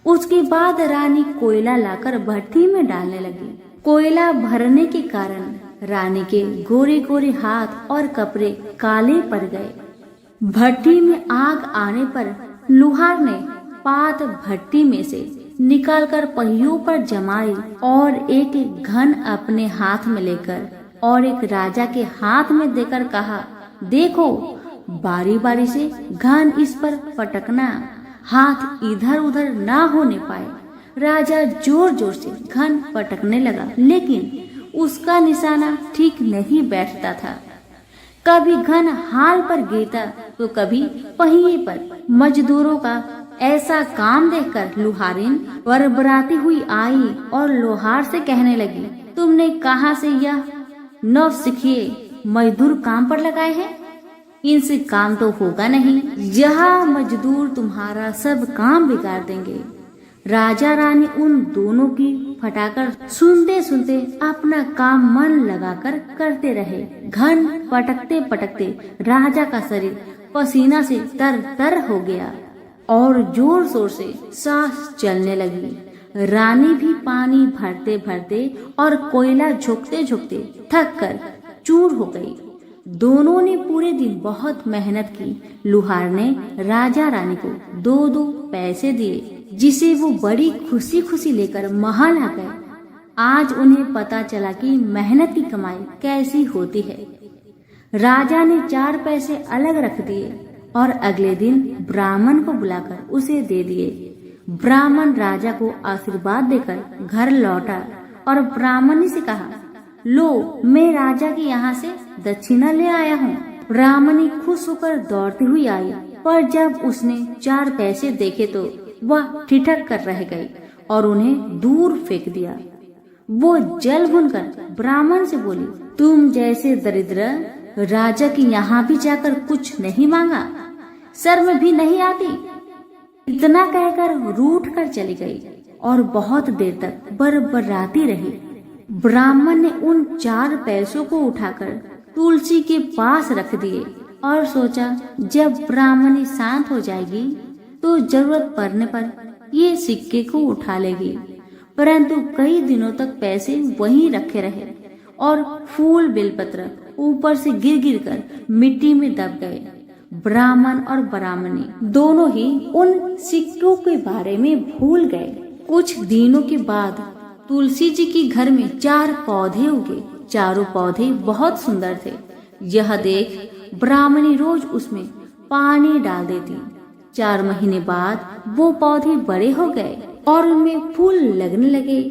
उसके बाद रानी कोयला लाकर भट्टी में डालने लगी। कोयला भरने के कारण रानी के गोरे गोरे हाथ और कपड़े काले पड़ गए। भट्टी में आग आने पर लुहार ने पात भट्टी में से निकालकर पहियों पर जमाई और एक घन अपने हाथ में लेकर और एक राजा के हाथ में देकर कहा, देखो बारी बारी से घन इस पर पटकना, हाथ इधर उधर ना होने पाए। राजा जोर जोर से घन पटकने लगा, लेकिन उसका निशाना ठीक नहीं बैठता था। कभी घन हाल पर गिरता तो कभी पहिए पर। मजदूरों का ऐसा काम देखकर लुहारिन बरबराती हुई आई और लोहार से कहने लगी, तुमने कहाँ से यह नौसिखिए मजदूर काम पर लगाए हैं? इनसे काम तो होगा नहीं। यह मजदूर तुम्हारा सब काम बिगाड़ देंगे। राजा रानी उन दोनों की फटाकर सुनते सुनते अपना काम मन लगाकर करते रहे। घन पटकते पटकते राजा का शरीर पसीना से तर तर हो गया और जोर जोर से सांस चलने लगी। रानी भी पानी भरते भरते और कोयला झोंकते झोंकते थक कर चूर हो गई। दोनों ने पूरे दिन बहुत मेहनत की। लुहार ने राजा रानी को 2-2 पैसे दिए, जिसे वो बड़ी खुशी खुशी लेकर महल आ गए। आज उन्हें पता चला कि मेहनत की कमाई कैसी होती है। राजा ने 4 पैसे अलग रख दिए और अगले दिन ब्राह्मण को बुलाकर उसे दे दिए। ब्राह्मण राजा को आशीर्वाद देकर घर लौटा और ब्राह्मणी से कहा, लो, मैं राजा के यहाँ से दक्षिणा ले आया हूँ। ब्राह्मणी खुश होकर दौड़ती हुई आई, पर जब उसने 4 पैसे देखे तो वह ठिठक कर रह गई और उन्हें दूर फेंक दिया। वो जल भूनकर ब्राह्मण से बोली, तुम जैसे दरिद्र राजा के यहाँ भी जाकर कुछ नहीं मांगा, शर्म भी नहीं आती। इतना कहकर रूठ कर चली गई और बहुत देर तक बरबराती रही। ब्राह्मण ने उन 4 पैसों को उठाकर तुलसी के पास रख दिए और सोचा जब ब्राह्मणी शांत हो जाएगी तो जरूरत पड़ने पर ये सिक्के को उठा लेगी। परंतु कई दिनों तक पैसे वहीं रखे रहे और फूल बेलपत्र ऊपर से गिर गिर कर मिट्टी में दब गए। ब्राह्मण और ब्राह्मणी दोनों ही उन सिक्कों के बारे में भूल गए। कुछ दिनों के बाद तुलसी जी के घर में 4 पौधे उगे। चारों पौधे बहुत सुंदर थे। यह देख ब्राह्मणी रोज उसमें पानी डाल देती। 4 महीने बाद वो पौधे बड़े हो गए और उनमें फूल लगने लगे।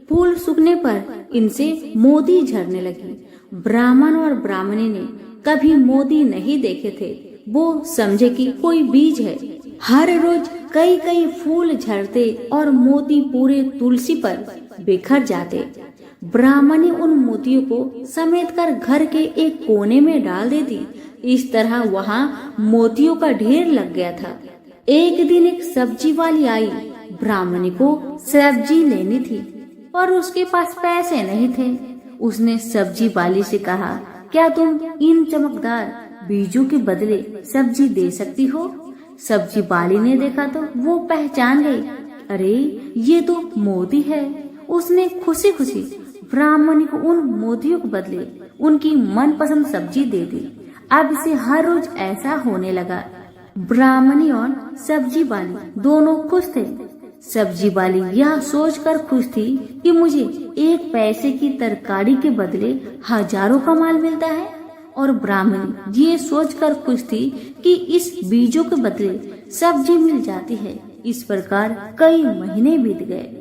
फूल सूखने पर इनसे मोती झड़ने लगी। ब्राह्मण और ब्राह्मणी ने कभी मोती नहीं देखे थे। वो समझे कि कोई बीज है। हर रोज कई कई फूल झड़ते और मोती पूरे तुलसी पर बिखर जाते। ब्राह्मणी उन मोतियों को समेट कर घर के एक कोने में डाल देती। इस तरह वहाँ मोतियों का ढेर लग गया था। एक दिन एक सब्जी वाली आई। ब्राह्मणी को सब्जी लेनी थी पर उसके पास पैसे नहीं थे। उसने सब्जी वाली से कहा, क्या तुम इन चमकदार बीजों के बदले सब्जी दे सकती हो? सब्जी वाली ने देखा तो वो पहचान गई, अरे ये तो मोती है। उसने खुशी खुशी ब्राह्मणी को उन मोतियों के बदले उनकी मनपसंद सब्जी दे दी। अब से हर रोज ऐसा होने लगा। ब्राह्मणी और सब्जी वाली दोनों खुश थे। सब्जी वाली यह सोचकर खुश थी कि मुझे 1 पैसे की तरकारी के बदले हजारों का माल मिलता है, और ब्राह्मणी ये सोचकर खुश थी कि इस बीजों के बदले सब्जी मिल जाती है। इस प्रकार कई महीने बीत गए।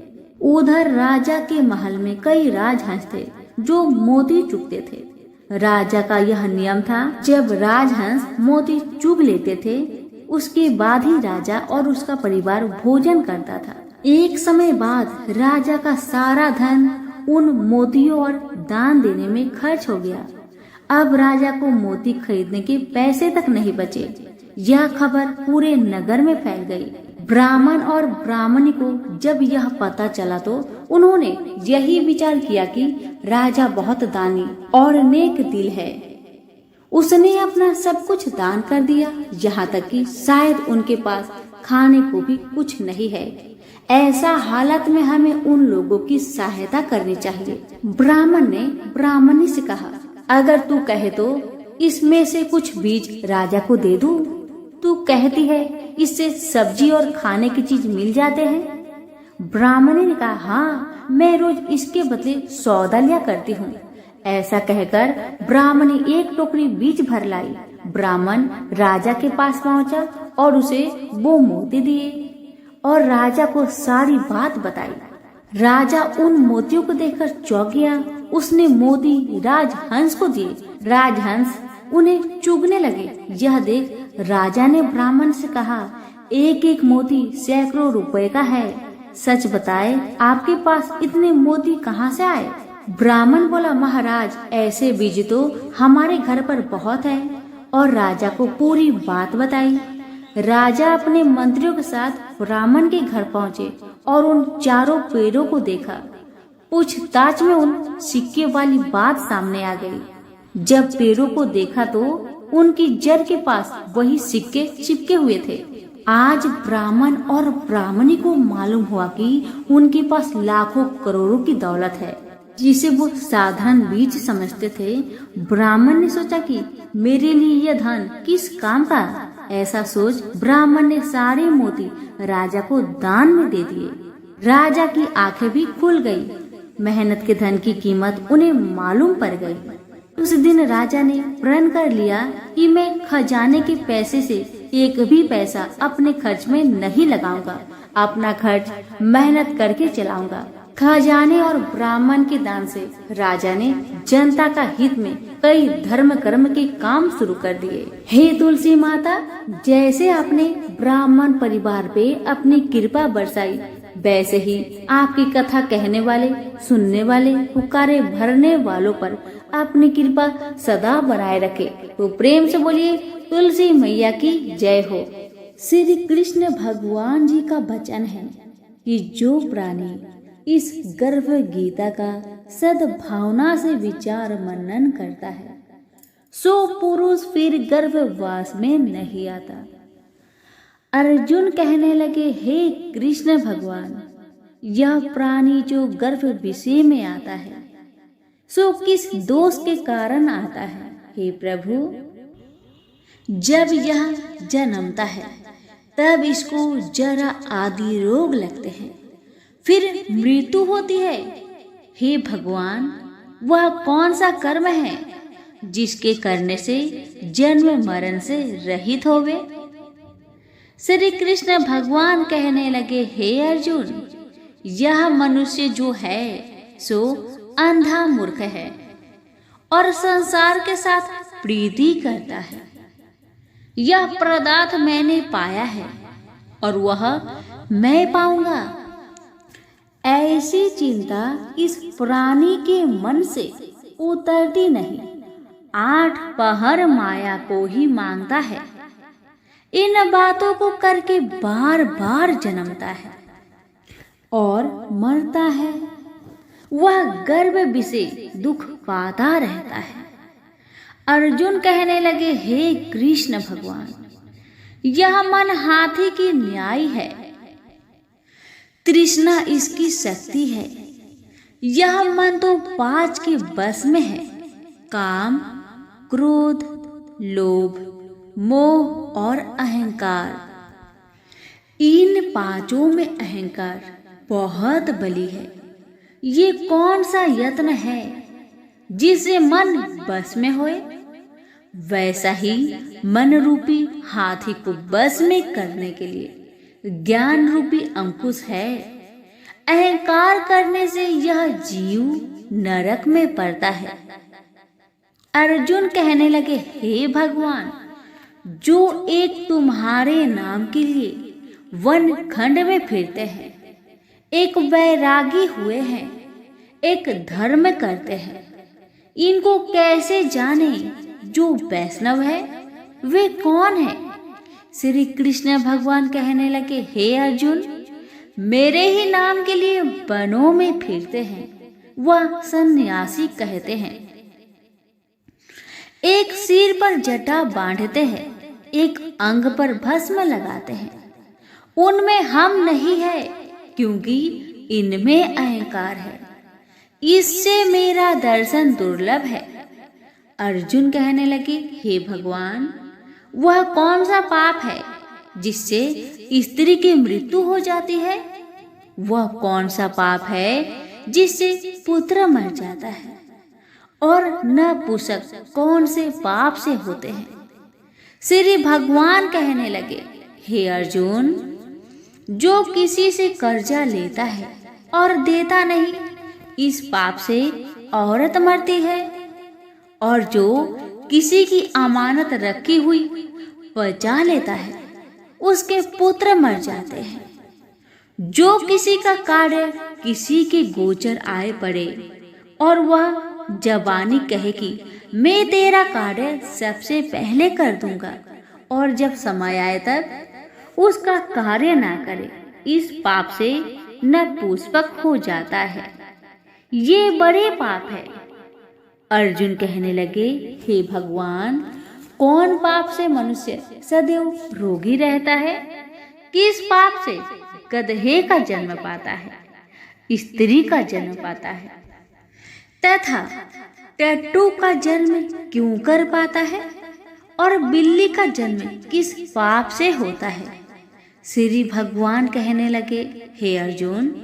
उधर राजा के महल में कई राजहंस थे जो मोती चुगते थे। राजा का यह नियम था, जब राजहंस मोती चुग लेते थे उसके बाद ही राजा और उसका परिवार भोजन करता था। एक समय बाद राजा का सारा धन उन मोतियों और दान देने में खर्च हो गया। अब राजा को मोती खरीदने के पैसे तक नहीं बचे। यह खबर पूरे नगर में फैल गई। ब्राह्मण और ब्राह्मणी को जब यह पता चला तो उन्होंने यही विचार किया कि राजा बहुत दानी और नेक दिल है। उसने अपना सब कुछ दान कर दिया, यहाँ तक कि शायद उनके पास खाने को भी कुछ नहीं है। ऐसा हालत में हमें उन लोगों की सहायता करनी चाहिए। ब्राह्मण ने ब्राह्मणी से कहा, अगर तू कहे तो इसमें से कुछ बीज राजा को दे दूं। तू कहती है इससे सब्जी और खाने की चीज मिल जाते हैं। ब्राह्मणी ने कहा, हाँ, मैं रोज इसके बदले सौदा लिया करती हूँ। ऐसा कहकर ब्राह्मणी 1 टोकरी बीज भर लाई। ब्राह्मण राजा के पास पहुँचा और उसे वो मोती दिए और राजा को सारी बात बताई। राजा उन मोतियों को देखकर चौंक गया। उसने मोती राजहंस को दिए। राजहंस उन्हें चुगने लगे। यह देख राजा ने ब्राह्मण से कहा, एक एक मोती सैकड़ों रुपए का है। सच बताए आपके पास इतने मोती कहाँ से आए? ब्राह्मण बोला, महाराज, ऐसे बीज तो हमारे घर पर बहुत है। और राजा को पूरी बात बताई। राजा अपने मंत्रियों के साथ ब्राह्मण के घर पहुँचे और उन चारों पेड़ों को देखा। पूछताछ में उन सिक्के वाली बात सामने आ गई। जब पेड़ों को देखा तो उनकी जड़ के पास वही सिक्के चिपके हुए थे। आज ब्राह्मण और ब्राह्मणी को मालूम हुआ कि उनके पास लाखों करोड़ों की दौलत है, जिसे वो साधारण बीज समझते थे। ब्राह्मण ने सोचा कि मेरे लिए यह धन किस काम का। ऐसा सोच ब्राह्मण ने सारे मोती राजा को दान में दे दिए। राजा की आंखें भी खुल गई। मेहनत के धन की कीमत उन्हें मालूम पड़ गई। उस दिन राजा ने प्रण कर लिया कि मैं खजाने के पैसे से एक भी पैसा अपने खर्च में नहीं लगाऊंगा। अपना खर्च मेहनत करके चलाऊंगा।
खजाने और ब्राह्मण के दान से राजा ने जनता का हित में कई धर्म कर्म के काम शुरू कर दिए। हे तुलसी माता, जैसे आपने ब्राह्मण परिवार पे अपनी कृपा बरसाई, वैसे ही आपकी कथा कहने वाले, सुनने वाले, पुकारे भरने वालों पर अपनी कृपा सदा बनाए रखे। तो प्रेम से बोलिए तुलसी मैया की जय हो। श्री कृष्ण भगवान जी का वचन है कि जो प्राणी इस गर्भ गीता का सद्भावना से विचार मनन करता है, सो पुरुष फिर गर्भवास में नहीं आता। अर्जुन कहने लगे, हे कृष्ण भगवान, यह प्राणी जो गर्भ विषय में आता है, सो किस दोष के कारण आता है? हे प्रभु, जब यह जन्मता है तब इसको जरा आदि रोग लगते हैं, फिर मृत्यु होती है। हे भगवान, वह कौन सा कर्म है जिसके करने से जन्म मरण से रहित होवे? श्री कृष्ण भगवान कहने लगे, हे अर्जुन, यह मनुष्य जो है सो अंधा मूर्ख है और संसार के साथ प्रीति करता है। यह पदार्थ मैंने पाया है और वह मैं पाऊंगा, ऐसी चिंता इस प्राणी के मन से उतरती नहीं। 8 पहर माया को ही मांगता है, इन बातों को करके बार बार जन्मता है और मरता है। वह गर्भ विषय दुख पाता रहता है। अर्जुन कहने लगे, हे कृष्ण भगवान, यह मन हाथी की न्याय है, तृष्णा इसकी शक्ति है। यह मन तो 5 के बस में है, काम, क्रोध, लोभ, मोह और अहंकार। इन 5 में अहंकार बहुत बली है। ये कौन सा यत्न है जिससे मन बस में होए? वैसा ही मन रूपी हाथी को बस में करने के लिए ज्ञान रूपी अंकुश है। अहंकार करने से यह जीव नरक में पड़ता है। अर्जुन कहने लगे, हे भगवान, जो एक तुम्हारे नाम के लिए वन खंड में फिरते हैं, एक वैरागी हुए हैं, एक धर्म करते हैं, इनको कैसे जाने? जो वैष्णव है वे कौन है? श्री कृष्ण भगवान कहने लगे, हे अर्जुन, मेरे ही नाम के लिए वनों में फिरते हैं, वह सन्यासी कहते हैं। एक सिर पर जटा बांधते हैं, एक अंग पर भस्म लगाते हैं। उनमें हम नहीं है, क्योंकि इनमें अहंकार है। इससे मेरा दर्शन दुर्लभ है। अर्जुन कहने लगे, हे भगवान, वह कौन सा पाप है जिससे स्त्री की मृत्यु हो जाती है? वह कौन सा पाप है जिससे पुत्र मर जाता है? और नपुंसक कौन से पाप से होते हैं? श्री भगवान कहने लगे, हे अर्जुन, जो किसी से कर्जा लेता है और देता नहीं, इस पाप से औरत मरती है। और जो किसी की अमानत रखी हुई बचा लेता है, उसके पुत्र मर जाते हैं। जो किसी का कार्य किसी के गोचर आए पड़े और वह जबानी कहे कि मैं तेरा कार्य सबसे पहले कर दूंगा, और जब समय आए तब उसका कार्य ना करे, इस पाप से नपुंसक हो जाता है। ये बड़े पाप है। अर्जुन कहने लगे, हे भगवान, कौन पाप से मनुष्य सदैव रोगी रहता है? किस पाप से गधे का जन्म पाता है, स्त्री का जन्म पाता है, तथा टट्टू का जन्म क्यों कर पाता है? और बिल्ली का जन्म किस पाप से होता है? श्री भगवान कहने लगे, हे अर्जुन,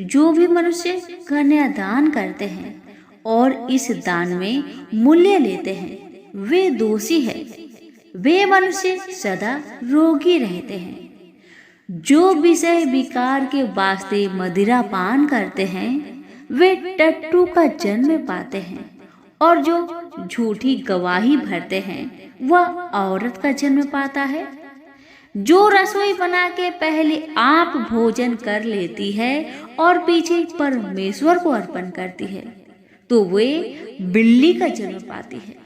जो भी मनुष्य कन्यादान करते हैं और इस दान में मूल्य लेते हैं, वे दोषी है। वे मनुष्य सदा रोगी रहते हैं।
जो विषय विकार के वास्ते मदिरा पान करते हैं वे टट्टू का जन्म पाते हैं, और जो झूठी गवाही भरते हैं वह औरत का जन्म पाता है। जो रसोई बना के पहले आप भोजन कर लेती है और पीछे परमेश्वर को अर्पण करती है तो वे बिल्ली का जन्म पाती है।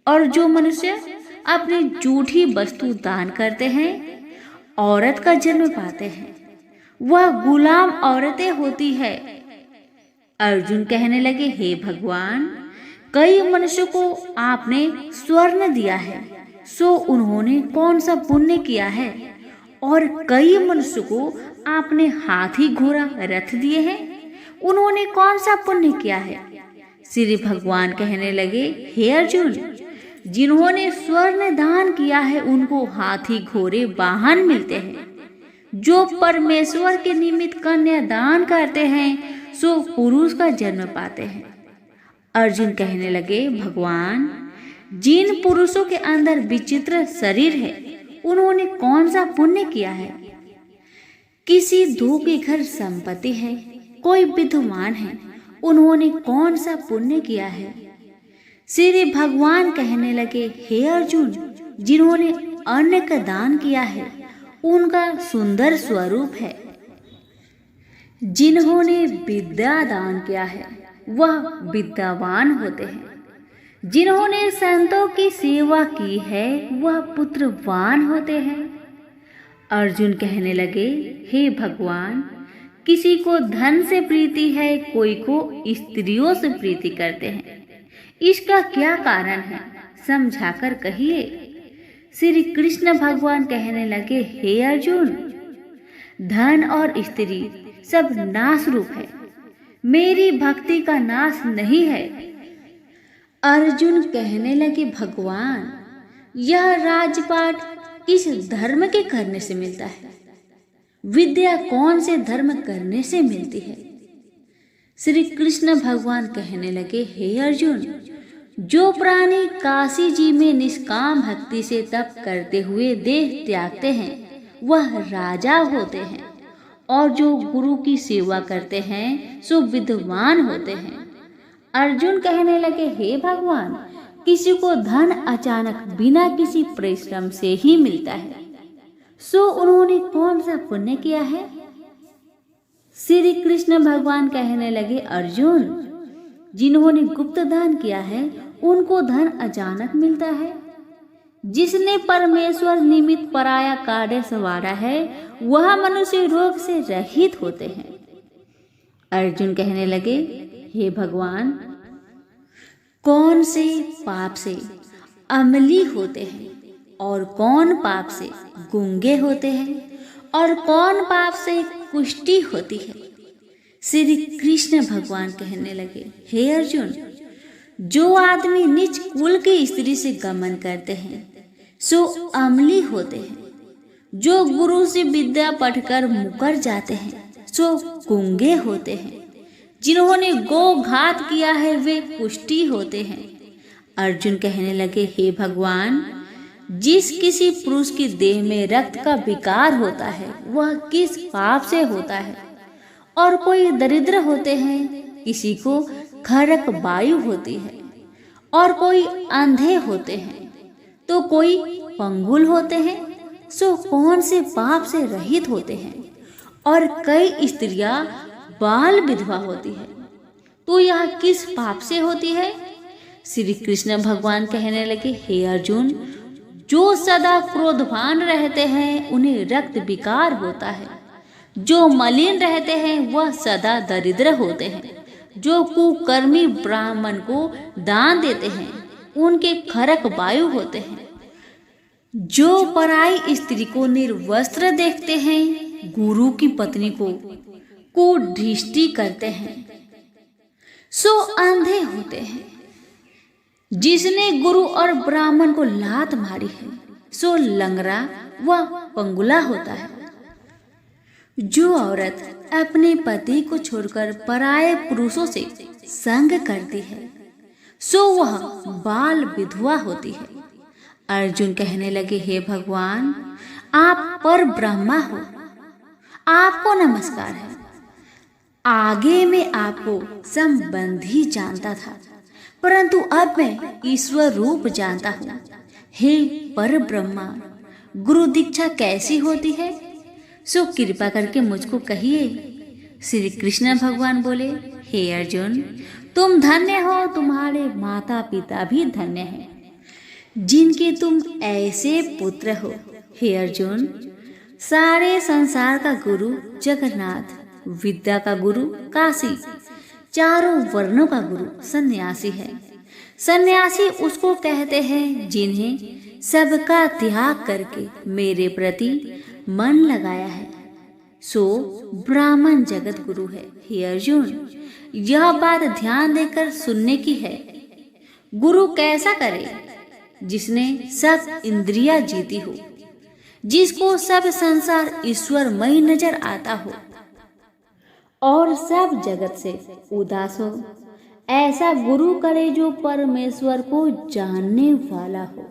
और जो मनुष्य अपनी झूठी वस्तु दान करते हैं औरत का जन्म पाते हैं, वह गुलाम औरतें होती है। अर्जुन कहने लगे, हे भगवान, कई मनुष्यों को आपने स्वर्ण दिया है, सो उन्होंने कौन सा पुण्य किया है? और कई मनुष्यों को आपने हाथी घोड़ा रथ दिए हैं, उन्होंने कौन सा पुण्य किया है? श्री भगवान कहने लगे, हे अर्जुन, जिन्होंने स्वर्ण दान किया है उनको हाथी घोड़े वाहन मिलते हैं। जो परमेश्वर के निमित्त कन्या दान करते हैं सो पुरुष का जन्म पाते हैं। अर्जुन कहने लगे, भगवान, जिन पुरुषों के अंदर विचित्र शरीर है उन्होंने कौन सा पुण्य किया है? किसी दो के घर संपत्ति है, कोई विद्वान है, उन्होंने कौन सा पुण्य किया है? श्री भगवान कहने लगे, हे अर्जुन, जिन्होंने अन्न का दान किया है उनका सुंदर स्वरूप है। जिन्होंने विद्या दान किया है वह विद्यावान होते हैं। जिन्होंने संतों की सेवा की है वह पुत्रवान होते हैं। अर्जुन कहने लगे, हे भगवान, किसी को धन से प्रीति है, कोई को स्त्रियों से प्रीति करते हैं, इसका क्या कारण है? समझाकर कहिए। श्री कृष्ण भगवान कहने लगे, हे अर्जुन, धन और स्त्री सब नाश रूप है, मेरी भक्ति का नाश नहीं है। अर्जुन कहने लगे, भगवान, यह राजपाट किस धर्म के करने से मिलता है? विद्या कौन से धर्म करने से मिलती है? श्री कृष्ण भगवान कहने लगे, हे अर्जुन, जो प्राणी काशी जी में निष्काम भक्ति से तप करते हुए देह त्यागते हैं वह राजा होते हैं, और जो गुरु की सेवा करते हैं सो विद्वान होते हैं। अर्जुन कहने लगे, हे भगवान, किसी को धन अचानक बिना किसी परिश्रम से ही मिलता है, सो उन्होंने कौन सा पुण्य किया है? श्री कृष्ण भगवान कहने लगे, अर्जुन, जिन्होंने गुप्त दान किया है उनको धन अचानक मिलता है। जिसने परमेश्वर निमित्त पराया कार्य संवारा है वह मनुष्य रोग से रहित होते हैं। अर्जुन कहने लगे, हे भगवान, कौन से पाप से अमली होते हैं और कौन पाप से गूंगे होते हैं और कौन पाप से कुष्ठी होती है? श्री कृष्ण भगवान कहने लगे, हे अर्जुन, जो आदमी नीच कुल की स्त्री से गमन करते हैं सो अमली होते हैं। जो गुरु से विद्या पढ़कर मुकर जाते हैं सो गूंगे होते हैं। जिन्होंने गो घात किया है वे कुष्ठी होते हैं। अर्जुन कहने लगे, हे भगवान, जिस किसी पुरुष की देह में रक्त का विकार होता है वह किस पाप से होता है? और कोई दरिद्र होते हैं, किसी को खरक वायु होती है, और कोई अंधे होते हैं, तो कोई पंगुल होते हैं, सो कौन से पाप से रहित होते हैं? और कई स्त्रियां बाल विधवा होती है, तो यह किस पाप से होती है? श्री कृष्ण भगवान कहने लगे, हे अर्जुन, जो सदा क्रोधवान रहते हैं उन्हें रक्त विकार होता है। जो मलिन रहते हैं वह सदा दरिद्र होते हैं। जो कुकर्मी ब्राह्मण को दान देते हैं उनके खरक वायु होते हैं। जो पराई स्त्री को निर्वस्त्र देखते हैं, गुरु की पत्नी को कुदृष्टि करते हैं, सो अंधे होते हैं। जिसने गुरु और ब्राह्मण को लात मारी है सो लंगड़ा व पंगुला होता है। जो औरत अपने पति को छोड़कर पराये पुरुषों से संग करती है सो वह बाल विधवा होती है। अर्जुन कहने लगे, हे भगवान, आप पर ब्रह्मा हो,
आपको नमस्कार है। आगे मैं आपको संबंधी जानता था, परंतु अब मैं ईश्वर रूप जानता हूँ। हे पर ब्रह्मा, गुरु दीक्षा कैसी होती है, सो कृपा करके मुझको कहिए। श्री कृष्ण भगवान बोले, हे अर्जुन, तुम धन्य हो, तुम्हारे माता पिता भी धन्य हैं, जिनके तुम ऐसे पुत्र हो। हे अर्जुन, सारे संसार का गुरु जगन्नाथ, विद्या का गुरु काशी, चारों वर्णों का गुरु सन्यासी है। सन्यासी उसको कहते हैं जिन्हें सबका त्याग करके मेरे प्रति मन लगाया है, सो ब्राह्मण जगत गुरु है। हे अर्जुन, यह बात ध्यान देकर सुनने की है। गुरु कैसा करे? जिसने सब इंद्रियां जीती हो, जिसको सब संसार ईश्वरमय नजर आता हो और सब जगत से उदास हो। ऐसा गुरु करे जो परमेश्वर को जानने वाला हो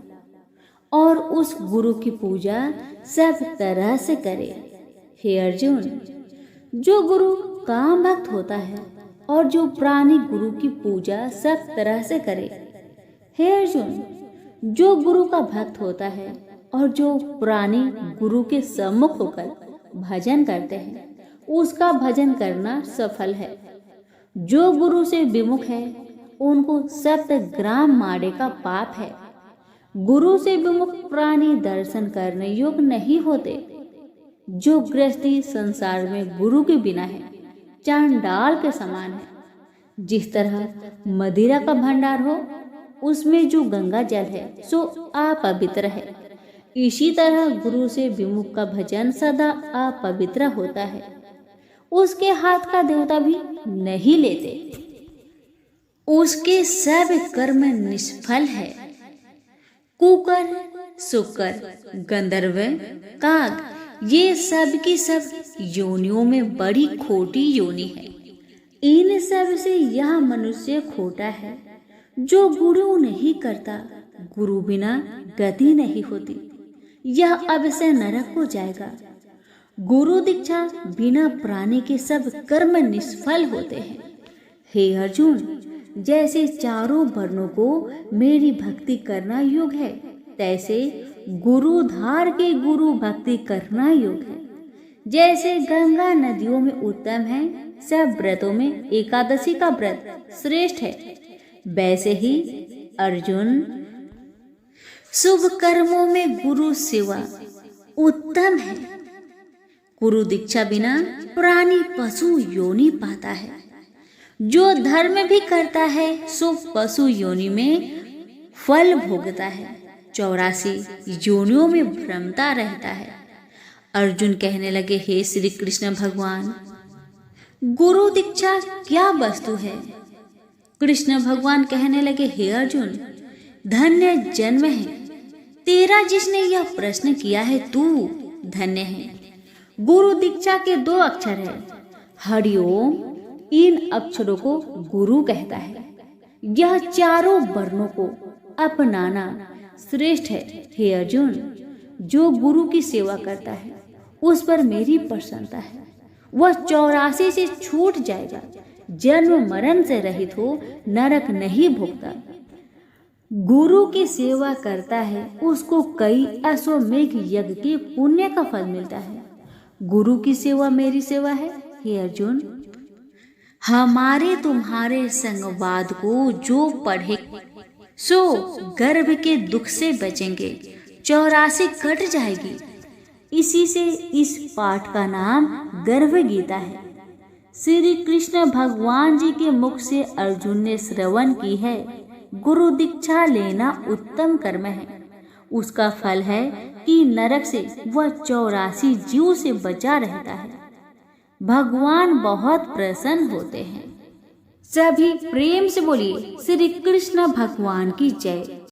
और उस गुरु की पूजा सब तरह से करे। हे अर्जुन, जो गुरु काम भक्त होता है और जो प्राणी गुरु की पूजा सब तरह से करे। हे अर्जुन, जो गुरु का भक्त होता है और जो प्राणी गुरु के सम्मुख होकर भजन करते हैं, उसका भजन करना सफल है। जो गुरु से विमुख है, उनको 7 ग्राम मारे का पाप है। गुरु से विमुख प्राणी दर्शन करने योग्य नहीं होते। जो गृहस्थी संसार में गुरु के बिना है, चांडाल के समान है। जिस तरह मदिरा का भंडार हो, उसमें जो गंगा जल है सो अपवित्र है, इसी तरह गुरु से विमुख का भजन सदा अपवित्र होता है। उसके हाथ का देवता भी नहीं लेते, उसके सब कर्म निष्फल है। कुकर, शुकर, गंधर्व, काग, ये सब की सब योनियों में बड़ी खोटी योनि है। इन सब से यह मनुष्य खोटा है। जो गुरु नहीं करता, गुरु बिना गति नहीं होती, यह अवश्य नरक हो जाएगा। गुरु दीक्षा बिना प्राणी के सब कर्म निष्फल होते हैं। हे अर्जुन, जैसे चारों वर्णों को मेरी भक्ति करना योग्य है, तैसे गुरुधार के गुरु भक्ति करना योग्य है। जैसे गंगा नदियों में उत्तम है, सब व्रतों में एकादशी का व्रत श्रेष्ठ है, वैसे ही अर्जुन, शुभ कर्मों में गुरु सेवा उत्तम है। गुरु दीक्षा बिना प्राणी पशु योनि पाता है। जो धर्म भी करता है सो पशु योनि में फल भोगता है, 84 योनियों में भ्रमता रहता है। अर्जुन कहने लगे, हे श्री कृष्ण भगवान, गुरु दीक्षा क्या वस्तु है? कृष्ण भगवान कहने लगे, हे अर्जुन, धन्य जन्म है तेरा जिसने यह प्रश्न किया है, तू धन्य है। गुरु दीक्षा के 2 अक्षर है, हरिओम। इन अक्षरों को गुरु कहता है। यह चारों वर्णों को अपनाना श्रेष्ठ है। हे अर्जुन, जो गुरु की सेवा करता है उस पर मेरी प्रसन्नता है। वह 84 से छूट जाएगा, जन्म मरण से रहित हो, नरक नहीं भोगता। गुरु की सेवा करता है, उसको कई अश्वमेघ यज्ञ के पुण्य का फल मिलता है। गुरु की सेवा मेरी सेवा है। हे अर्जुन, हमारे तुम्हारे संवाद को जो पढ़े सो गर्भ के दुख से बचेंगे, 84 कट जाएगी। इसी से इस पाठ का नाम गर्भ गीता है। श्री कृष्ण भगवान जी के मुख से अर्जुन ने श्रवण की है। गुरु दीक्षा लेना उत्तम कर्म है। उसका फल है कि नरक से वह 84 जीव से बचा रहता है। भगवान बहुत प्रसन्न होते हैं। सभी प्रेम से बोलिए, श्री कृष्ण भगवान की जय।